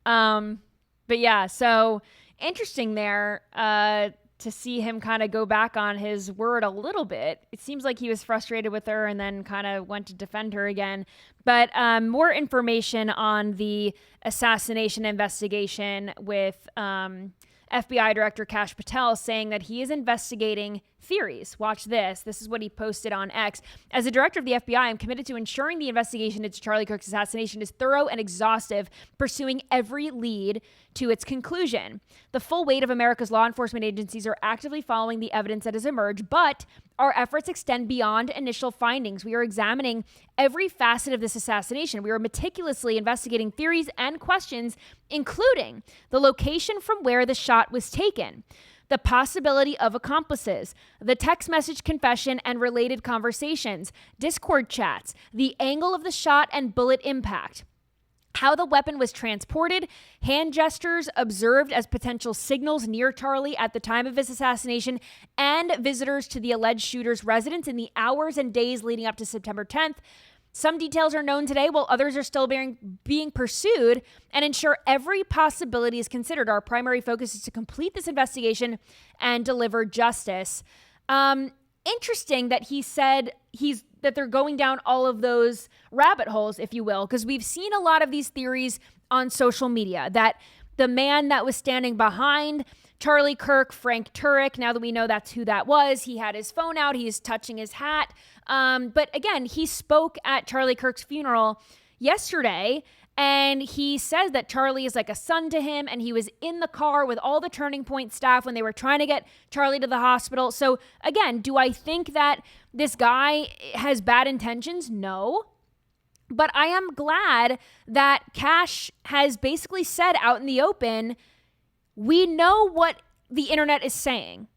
[SPEAKER 1] But yeah, so interesting there to see him kind of go back on his word a little bit. It seems like he was frustrated with her and then kind of went to defend her again. But more information on the assassination investigation with FBI Director Kash Patel saying that he is investigating theories. Watch this. This is what he posted on X. As a director of the FBI, I'm committed to ensuring the investigation into Charlie Kirk's assassination is thorough and exhaustive, pursuing every lead to its conclusion. The full weight of America's law enforcement agencies are actively following the evidence that has emerged, but our efforts extend beyond initial findings. We are examining every facet of this assassination. We are meticulously investigating theories and questions, including the location from where the shot was taken, the possibility of accomplices, the text message confession and related conversations, Discord chats, the angle of the shot and bullet impact, how the weapon was transported, hand gestures observed as potential signals near Charlie at the time of his assassination, and visitors to the alleged shooter's residence in the hours and days leading up to September 10th. Some details are known today, while others are still being pursued, and ensure every possibility is considered. Our primary focus is to complete this investigation and deliver justice. Interesting that he said that they're going down all of those rabbit holes, if you will, because we've seen a lot of these theories on social media that the man that was standing behind Charlie Kirk, Frank Turek, now that we know that's who that was, he had his phone out, he's touching his hat. But again, he spoke at Charlie Kirk's funeral yesterday, and he says that Charlie is like a son to him, and he was in the car with all the Turning Point staff when they were trying to get Charlie to the hospital. So again, do I think that this guy has bad intentions? No. But I am glad that Kash has basically said out in the open, we know what the internet is saying,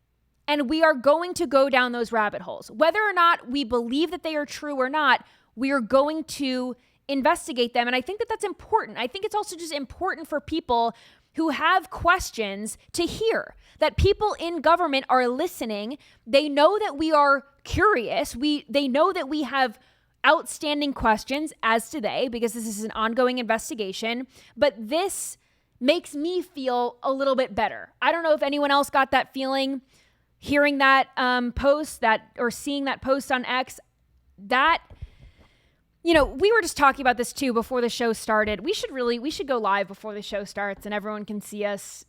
[SPEAKER 1] and we are going to go down those rabbit holes. Whether or not we believe that they are true or not, we are going to investigate them. And I think that that's important. I think it's also just important for people who have questions to hear that people in government are listening. They know that we are curious. They know that we have outstanding questions, as today, because this is an ongoing investigation. But this makes me feel a little bit better. I don't know if anyone else got that feeling hearing that post or seeing that post on X. That, we were just talking about this too before the show started. We should go live before the show starts and everyone can see us,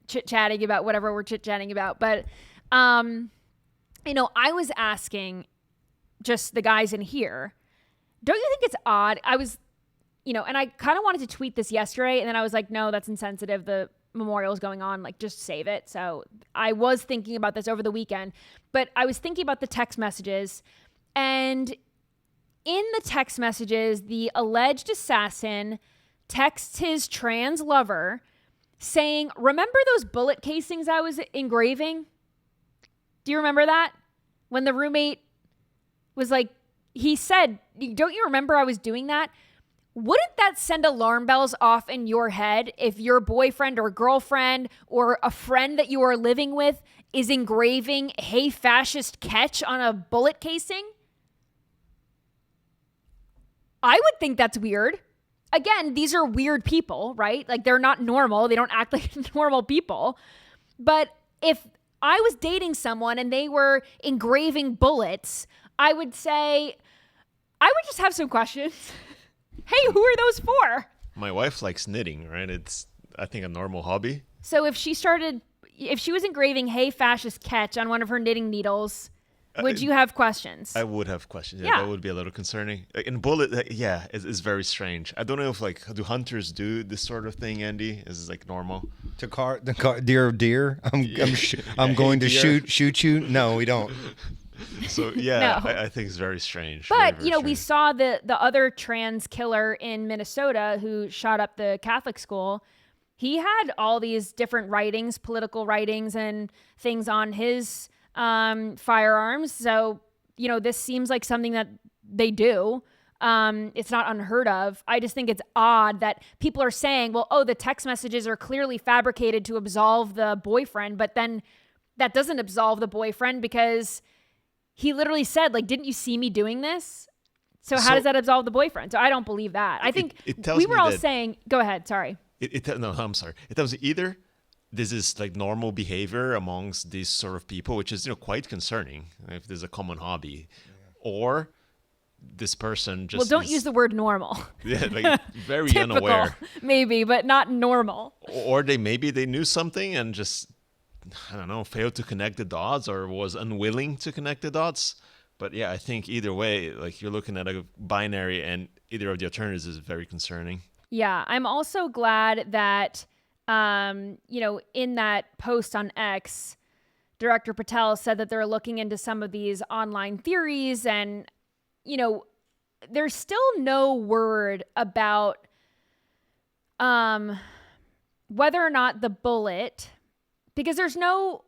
[SPEAKER 1] chit-chatting about whatever we're chit-chatting about. But, I was asking just the guys in here, don't you think it's odd? I was, and I kind of wanted to tweet this yesterday, and then I was like, no, that's insensitive. The memorial is going on, like, just save it. So I was thinking about this over the weekend, but I was thinking about the text messages, and in the text messages, the alleged assassin texts his trans lover saying, remember those bullet casings I was engraving? Do you remember that? When the roommate was like, he said, don't you remember I was doing that? Wouldn't that send alarm bells off in your head if your boyfriend or girlfriend or a friend that you are living with is engraving "Hey Fascist Catch" on a bullet casing? I would think that's weird. Again, these are weird people, right? Like, they're not normal. They don't act like normal people. But if I was dating someone and they were engraving bullets, I would say, I would just have some questions. Hey, who are those for?
[SPEAKER 9] My wife likes knitting, right? It's, I think, a normal hobby.
[SPEAKER 1] So if she was engraving "Hey Fascist Catch" on one of her knitting needles, would you have questions?
[SPEAKER 9] I would have questions.
[SPEAKER 1] Yeah.
[SPEAKER 9] That would be a little concerning. And bullet, is very strange. I don't know if, like, do hunters do this sort of thing, Andy? Is this, like, normal?
[SPEAKER 2] Deer. I'm going to shoot you. No, we don't.
[SPEAKER 9] So, yeah,
[SPEAKER 1] No.
[SPEAKER 9] I think it's very strange.
[SPEAKER 1] But,
[SPEAKER 9] very, very
[SPEAKER 1] we
[SPEAKER 9] strange.
[SPEAKER 1] saw the other trans killer in Minnesota who shot up the Catholic school. He had all these different writings, political writings and things on his firearms. So, this seems like something that they do. It's not unheard of. I just think it's odd that people are saying, well, the text messages are clearly fabricated to absolve the boyfriend, but then that doesn't absolve the boyfriend because he literally said, like, didn't you see me doing this? So how does that absolve the boyfriend? So I don't believe that. I think
[SPEAKER 9] it tells
[SPEAKER 1] we were
[SPEAKER 9] me
[SPEAKER 1] all
[SPEAKER 9] that-
[SPEAKER 1] saying, go ahead, sorry.
[SPEAKER 9] No, I'm sorry. It tells you either this is like normal behavior amongst these sort of people, which is quite concerning if there's a common hobby, or this person just
[SPEAKER 1] Well, don't use the word normal.
[SPEAKER 9] like very
[SPEAKER 1] Typical,
[SPEAKER 9] unaware,
[SPEAKER 1] maybe, but not normal.
[SPEAKER 9] or maybe they knew something and just, I don't know, failed to connect the dots or was unwilling to connect the dots. But yeah, I think either way, like, you're looking at a binary, and either of the alternatives is very concerning.
[SPEAKER 1] Yeah, I'm also glad that, in that post on X, Director Patel said that they're looking into some of these online theories, and, there's still no word about whether or not the bullet, because there's no,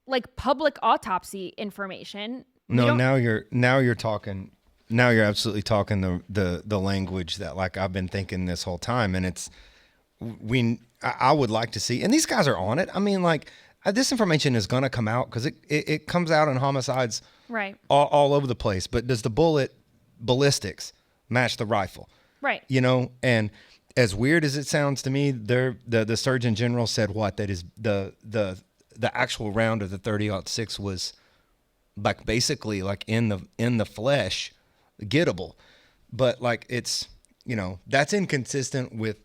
[SPEAKER 1] like, public autopsy information.
[SPEAKER 2] No, now you're talking. Now you're absolutely talking the language that, like, I've been thinking this whole time, and it's I would like to see, and these guys are on it. I mean, like, this information is gonna come out because it comes out in homicides
[SPEAKER 1] Right.
[SPEAKER 2] all over the place. But does the bullet ballistics match the rifle?
[SPEAKER 1] Right.
[SPEAKER 2] And as weird as it sounds to me, the Surgeon General said that is the actual round of the 30-06 was, like, basically, like, in the flesh, gettable, but, like, it's that's inconsistent with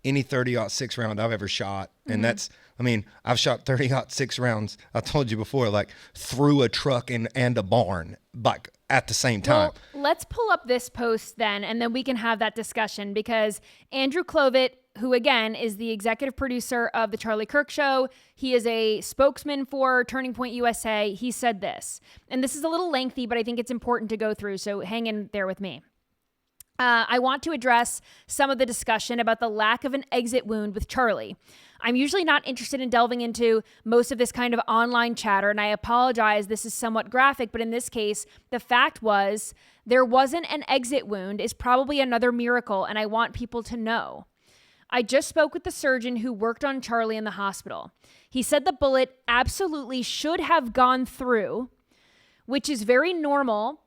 [SPEAKER 2] any 30-06 round I've ever shot, and that's, I mean, I've shot 30-06 rounds, I told you before, like, through a truck and a barn, like, at the same time.
[SPEAKER 1] Well, let's pull up this post then, and then we can have that discussion, because Andrew Clovet, who again is the executive producer of the Charlie Kirk Show, he is a spokesman for Turning Point USA. He said this, and this is a little lengthy, but I think it's important to go through, so hang in there with me. I want to address some of the discussion about the lack of an exit wound with Charlie. I'm usually not interested in delving into most of this kind of online chatter, and I apologize, this is somewhat graphic, but in this case, the fact was there wasn't an exit wound is probably another miracle, and I want people to know. I just spoke with the surgeon who worked on Charlie in the hospital. He said the bullet absolutely should have gone through, which is very normal,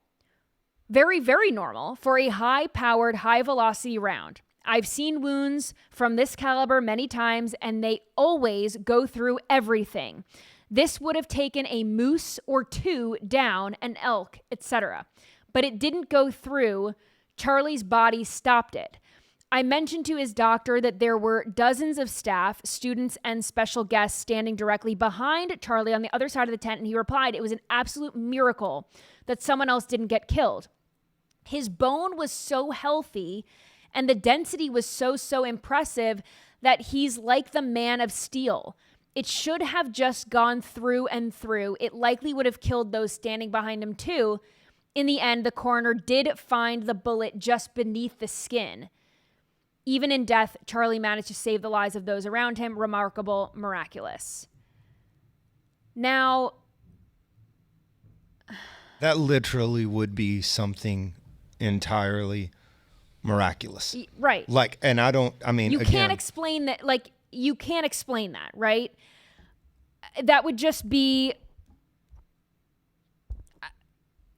[SPEAKER 1] very, very normal for a high-powered, high-velocity round. I've seen wounds from this caliber many times, and they always go through everything. This would have taken a moose or two down, an elk, etc. But it didn't go through. Charlie's body stopped it. I mentioned to his doctor that there were dozens of staff, students, and special guests standing directly behind Charlie on the other side of the tent, and he replied it was an absolute miracle that someone else didn't get killed. His bone was so healthy and the density was so impressive that he's like the man of steel. It should have just gone through and through. It likely would have killed those standing behind him too. In the end, the coroner did find the bullet just beneath the skin. Even in death, Charlie managed to save the lives of those around him. Remarkable, miraculous. Now,
[SPEAKER 2] that literally would be something entirely miraculous.
[SPEAKER 1] Right.
[SPEAKER 2] Like, and
[SPEAKER 1] you can't explain that. Like, you can't explain that, right? That would just be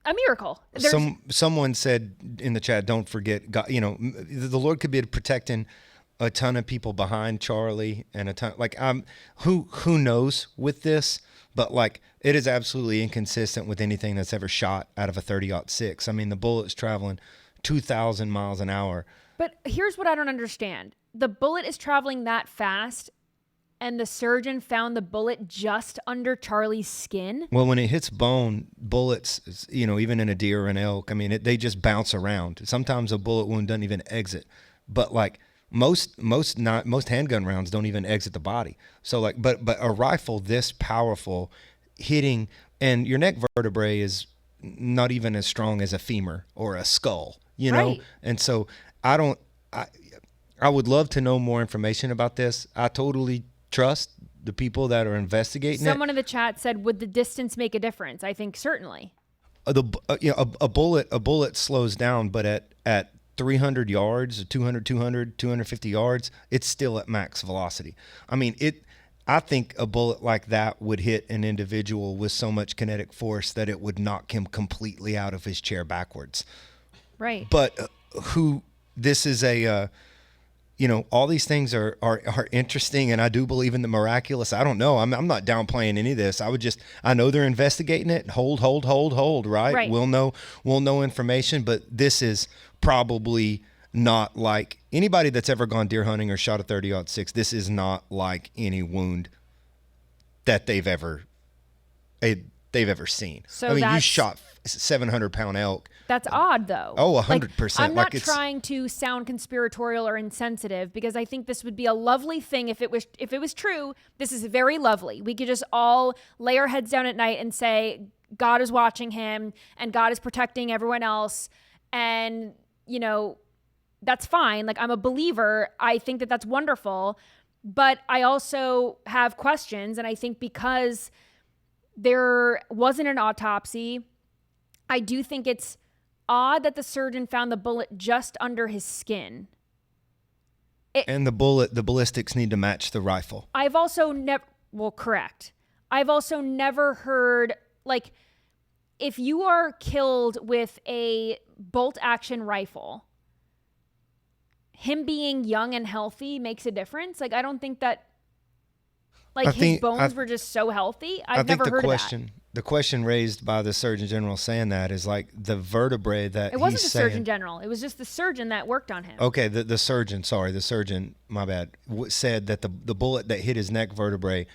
[SPEAKER 1] a miracle.
[SPEAKER 2] Someone said in the chat, don't forget, God, the Lord could be protecting a ton of people behind Charlie and a ton, like, who knows with this, but like, it is absolutely inconsistent with anything that's ever shot out of a 30-06. I mean, the bullet's traveling 2,000 miles an hour.
[SPEAKER 1] But here's what I don't understand. The bullet is traveling that fast, and the surgeon found the bullet just under Charlie's skin.
[SPEAKER 2] Well, when it hits bone, bullets, even in a deer or an elk, I mean, they just bounce around. Sometimes a bullet wound doesn't even exit. But like most handgun rounds don't even exit the body. So like, but a rifle this powerful hitting, and your neck vertebrae is not even as strong as a femur or a skull,
[SPEAKER 1] Right.
[SPEAKER 2] And so I would love to know more information about this. I totally trust the people that are investigating
[SPEAKER 1] Someone in the chat said, would the distance make a difference? I think certainly.
[SPEAKER 2] A bullet slows down, but at 300 yards, 250 yards, it's still at max velocity. I mean, I think a bullet like that would hit an individual with so much kinetic force that it would knock him completely out of his chair backwards.
[SPEAKER 1] Right.
[SPEAKER 2] But this is all these things are interesting, and I do believe in the miraculous. I don't know. I'm not downplaying any of this. I know they're investigating it. Hold, right? We'll know information, but this is probably not like anybody that's ever gone deer hunting or shot a 30-06. This is not like any wound that they've ever seen.
[SPEAKER 1] So
[SPEAKER 2] I mean, you shot 700-pound elk.
[SPEAKER 1] That's odd, though.
[SPEAKER 2] Oh, 100%.
[SPEAKER 1] I'm not trying to sound conspiratorial or insensitive, because I think this would be a lovely thing if it was true. This is very lovely. We could just all lay our heads down at night and say God is watching him and God is protecting everyone else, and that's fine. Like, I'm a believer. I think that that's wonderful, but I also have questions, and I think because there wasn't an autopsy, I do think it's odd that the surgeon found the bullet just under his skin.
[SPEAKER 2] And the ballistics need to match the rifle.
[SPEAKER 1] I've also correct. I've also never heard, like, if you are killed with a bolt action rifle, him being young and healthy makes a difference. Like, I don't think that, like, his bones were just so healthy. I've never heard of that.
[SPEAKER 2] The question raised by the Surgeon General saying that is like the vertebrae that
[SPEAKER 1] it wasn't the Surgeon General. It was just the surgeon that worked on him.
[SPEAKER 2] Okay, the surgeon, my bad, said that the bullet that hit his neck vertebrae,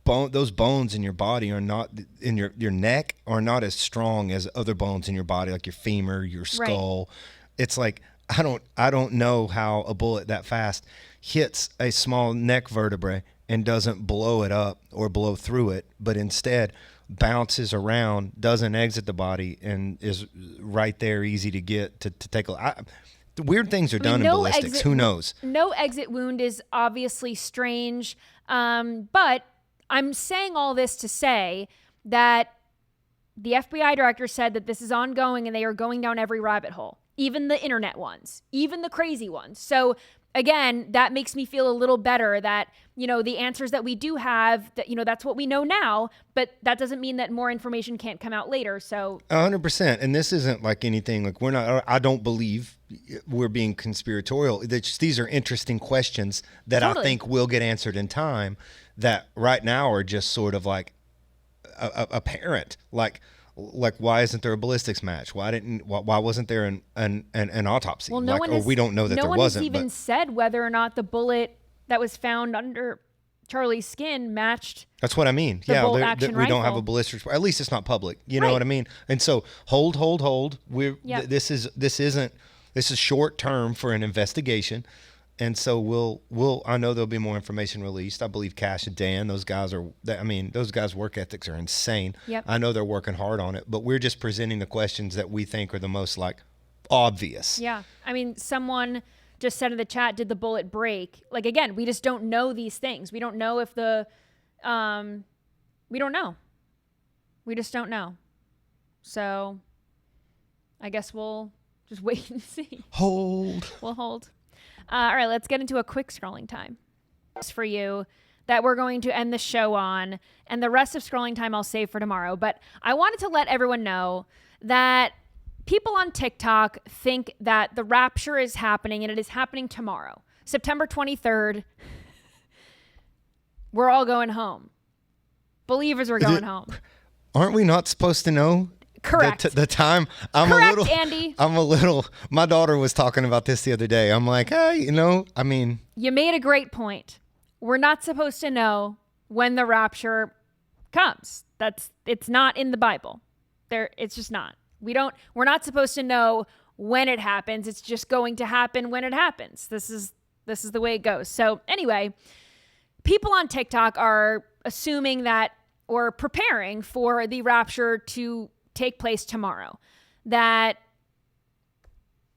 [SPEAKER 2] those bones in your body are not, in your neck are not as strong as other bones in your body, like your femur, your skull. Right. It's like, I don't know how a bullet that fast hits a small neck vertebrae and doesn't blow it up or blow through it, but instead bounces around, doesn't exit the body, and is right there, easy to get to take a. Weird things are done in ballistics. Who knows?
[SPEAKER 1] No exit wound is obviously strange, but I'm saying all this to say that the FBI director said that this is ongoing and they are going down every rabbit hole, even the internet ones, even the crazy ones. So again, that makes me feel a little better that, the answers that we do have, that, that's what we know now, but that doesn't mean that more information can't come out later. So
[SPEAKER 2] 100%. And this isn't like anything, like I don't believe we're being conspiratorial. These are interesting questions that totally. I think will get answered in time, that right now are just sort of like apparent. Like why isn't there a ballistics match? Why wasn't there an autopsy?
[SPEAKER 1] Well,
[SPEAKER 2] we don't know that there wasn't.
[SPEAKER 1] No one has even said whether or not the bullet that was found under Charlie's skin matched.
[SPEAKER 2] That's what I mean. We don't have a ballistics. At least it's not public. You know what I mean? And so hold. This is short term for an investigation. And so I know there'll be more information released. I believe Cash and Dan, those guys' work ethics are insane.
[SPEAKER 1] Yep.
[SPEAKER 2] I know they're working hard on it, but we're just presenting the questions that we think are the most like obvious.
[SPEAKER 1] Yeah. I mean, someone just said in the chat, did the bullet break? Like, again, we just don't know these things. We don't know if we don't know. We just don't know. So I guess we'll just wait and see. We'll hold. All right, let's get into a quick scrolling time for you that we're going to end the show on, and the rest of scrolling time I'll save for tomorrow. But I wanted to let everyone know that people on TikTok think that the rapture is happening, and it is happening tomorrow, September 23rd. We're all going home. Believers are going home.
[SPEAKER 2] Aren't we not supposed to know?
[SPEAKER 1] Correct.
[SPEAKER 2] The time.
[SPEAKER 1] Correct, Andy.
[SPEAKER 2] My daughter was talking about this the other day. I'm like, hey, you
[SPEAKER 1] made a great point. We're not supposed to know when the rapture comes. It's not in the Bible. It's just not. We're not supposed to know when it happens. It's just going to happen when it happens. This is the way it goes. So anyway, people on TikTok are assuming that, or preparing for the rapture to take place tomorrow. That,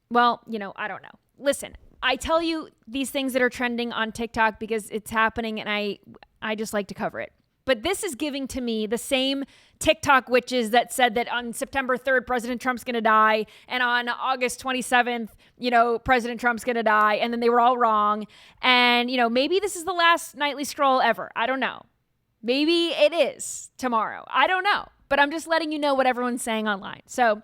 [SPEAKER 1] well, I don't know. Listen, I tell you these things that are trending on TikTok because it's happening, and I just like to cover it. But this is giving to me the same TikTok witches that said that on September 3rd, President Trump's going to die. And on August 27th, President Trump's going to die. And then they were all wrong. And, maybe this is the last nightly scroll ever. I don't know. Maybe it is tomorrow. I don't know. But I'm just letting you know what everyone's saying online. So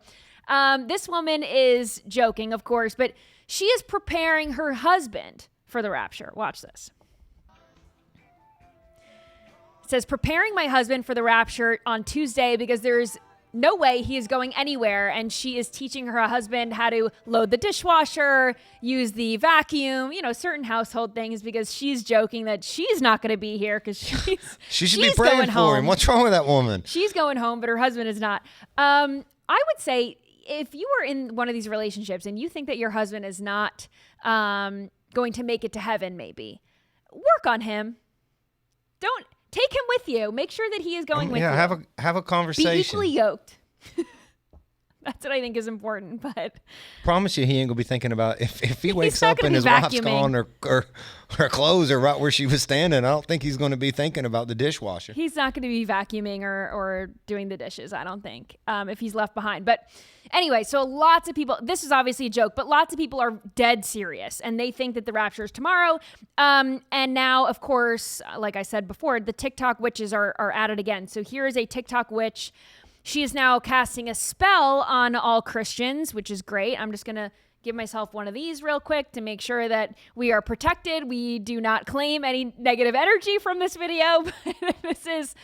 [SPEAKER 1] this woman is joking, of course, but she is preparing her husband for the rapture. Watch this. It says, preparing my husband for the rapture on Tuesday because there's no way he is going anywhere. And she is teaching her husband how to load the dishwasher, use the vacuum, certain household things, because she's joking that she's not going to be here because
[SPEAKER 2] she should be praying for him. What's wrong with that woman?
[SPEAKER 1] She's going home, but her husband is not. I would say if you are in one of these relationships and you think that your husband is not going to make it to heaven, maybe work on him. Don't take him with you. Make sure that he is going with you.
[SPEAKER 2] Have a conversation.
[SPEAKER 1] Be equally yoked. That's what I think is important. But
[SPEAKER 2] promise you, he ain't gonna be thinking about if he wakes up and his wife's gone or her clothes are right where she was standing. I don't think he's gonna be thinking about the dishwasher.
[SPEAKER 1] He's not gonna be vacuuming or doing the dishes. I don't think if he's left behind. But anyway, so lots of people. This is obviously a joke, but lots of people are dead serious and they think that the rapture is tomorrow. And now, of course, like I said before, the TikTok witches are at it again. So here is a TikTok witch. She is now casting a spell on all Christians, which is great. I'm just going to give myself one of these real quick to make sure that we are protected. We do not claim any negative energy from this video. This is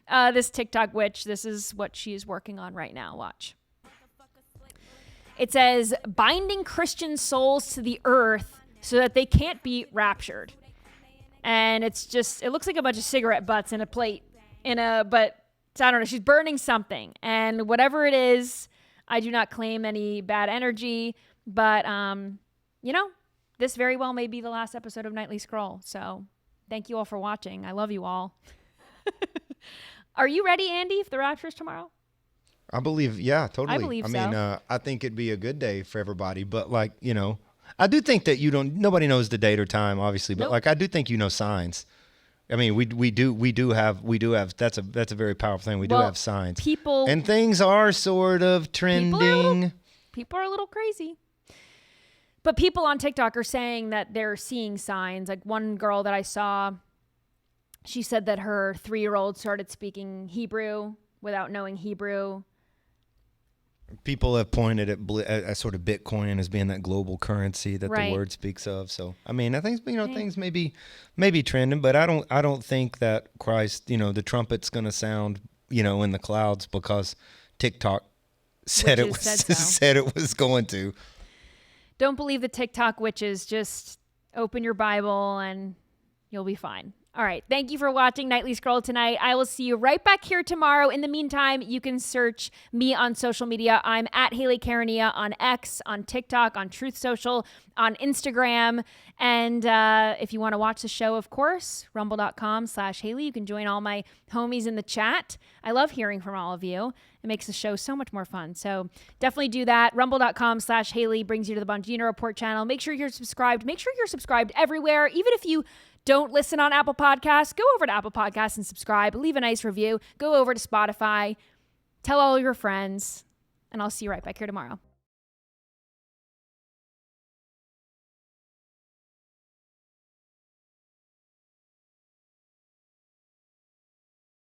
[SPEAKER 1] this TikTok witch. This is what she is working on right now. Watch. It says, binding Christian souls to the earth so that they can't be raptured. And it looks like a bunch of cigarette butts in a plate but I don't know. She's burning something, and whatever it is, I do not claim any bad energy. But this very well may be the last episode of Nightly Scroll. So, thank you all for watching. I love you all. Are you ready, Andy? If the rapture is tomorrow?
[SPEAKER 2] I believe, yeah, totally.
[SPEAKER 1] I believe so.
[SPEAKER 2] I mean, I think it'd be a good day for everybody. But I do think that nobody knows the date or time, obviously. But
[SPEAKER 1] nope.
[SPEAKER 2] I do think signs. I mean, we do have. That's a very powerful thing. We do have signs. And things are sort of trending.
[SPEAKER 1] People are a little crazy. But people on TikTok are saying that they're seeing signs. Like one girl that I saw, she said that her 3-year-old started speaking Hebrew without knowing Hebrew.
[SPEAKER 2] People have pointed at sort of Bitcoin as being that global currency that
[SPEAKER 1] right.
[SPEAKER 2] the word speaks of. So I mean, I think things may be trending, but I don't think that Christ, the trumpet's going to sound, in the clouds because TikTok said said it was going to.
[SPEAKER 1] Don't believe the TikTok witches. Just open your Bible and you'll be fine. All right. Thank you for watching Nightly Scroll tonight. I will see you right back here tomorrow. In the meantime, you can search me on social media. I'm at Hayley Caronia on X, on TikTok, on Truth Social, on Instagram. And if you want to watch the show, of course, rumble.com/Hayley. You can join all my homies in the chat. I love hearing from all of you. It makes the show so much more fun. So definitely do that. Rumble.com/Hayley brings you to the Bongino Report channel. Make sure you're subscribed. Make sure you're subscribed everywhere. Even if you don't listen on Apple Podcasts, go over to Apple Podcasts and subscribe. Leave a nice review. Go over to Spotify. Tell all your friends. And I'll see you right back here tomorrow.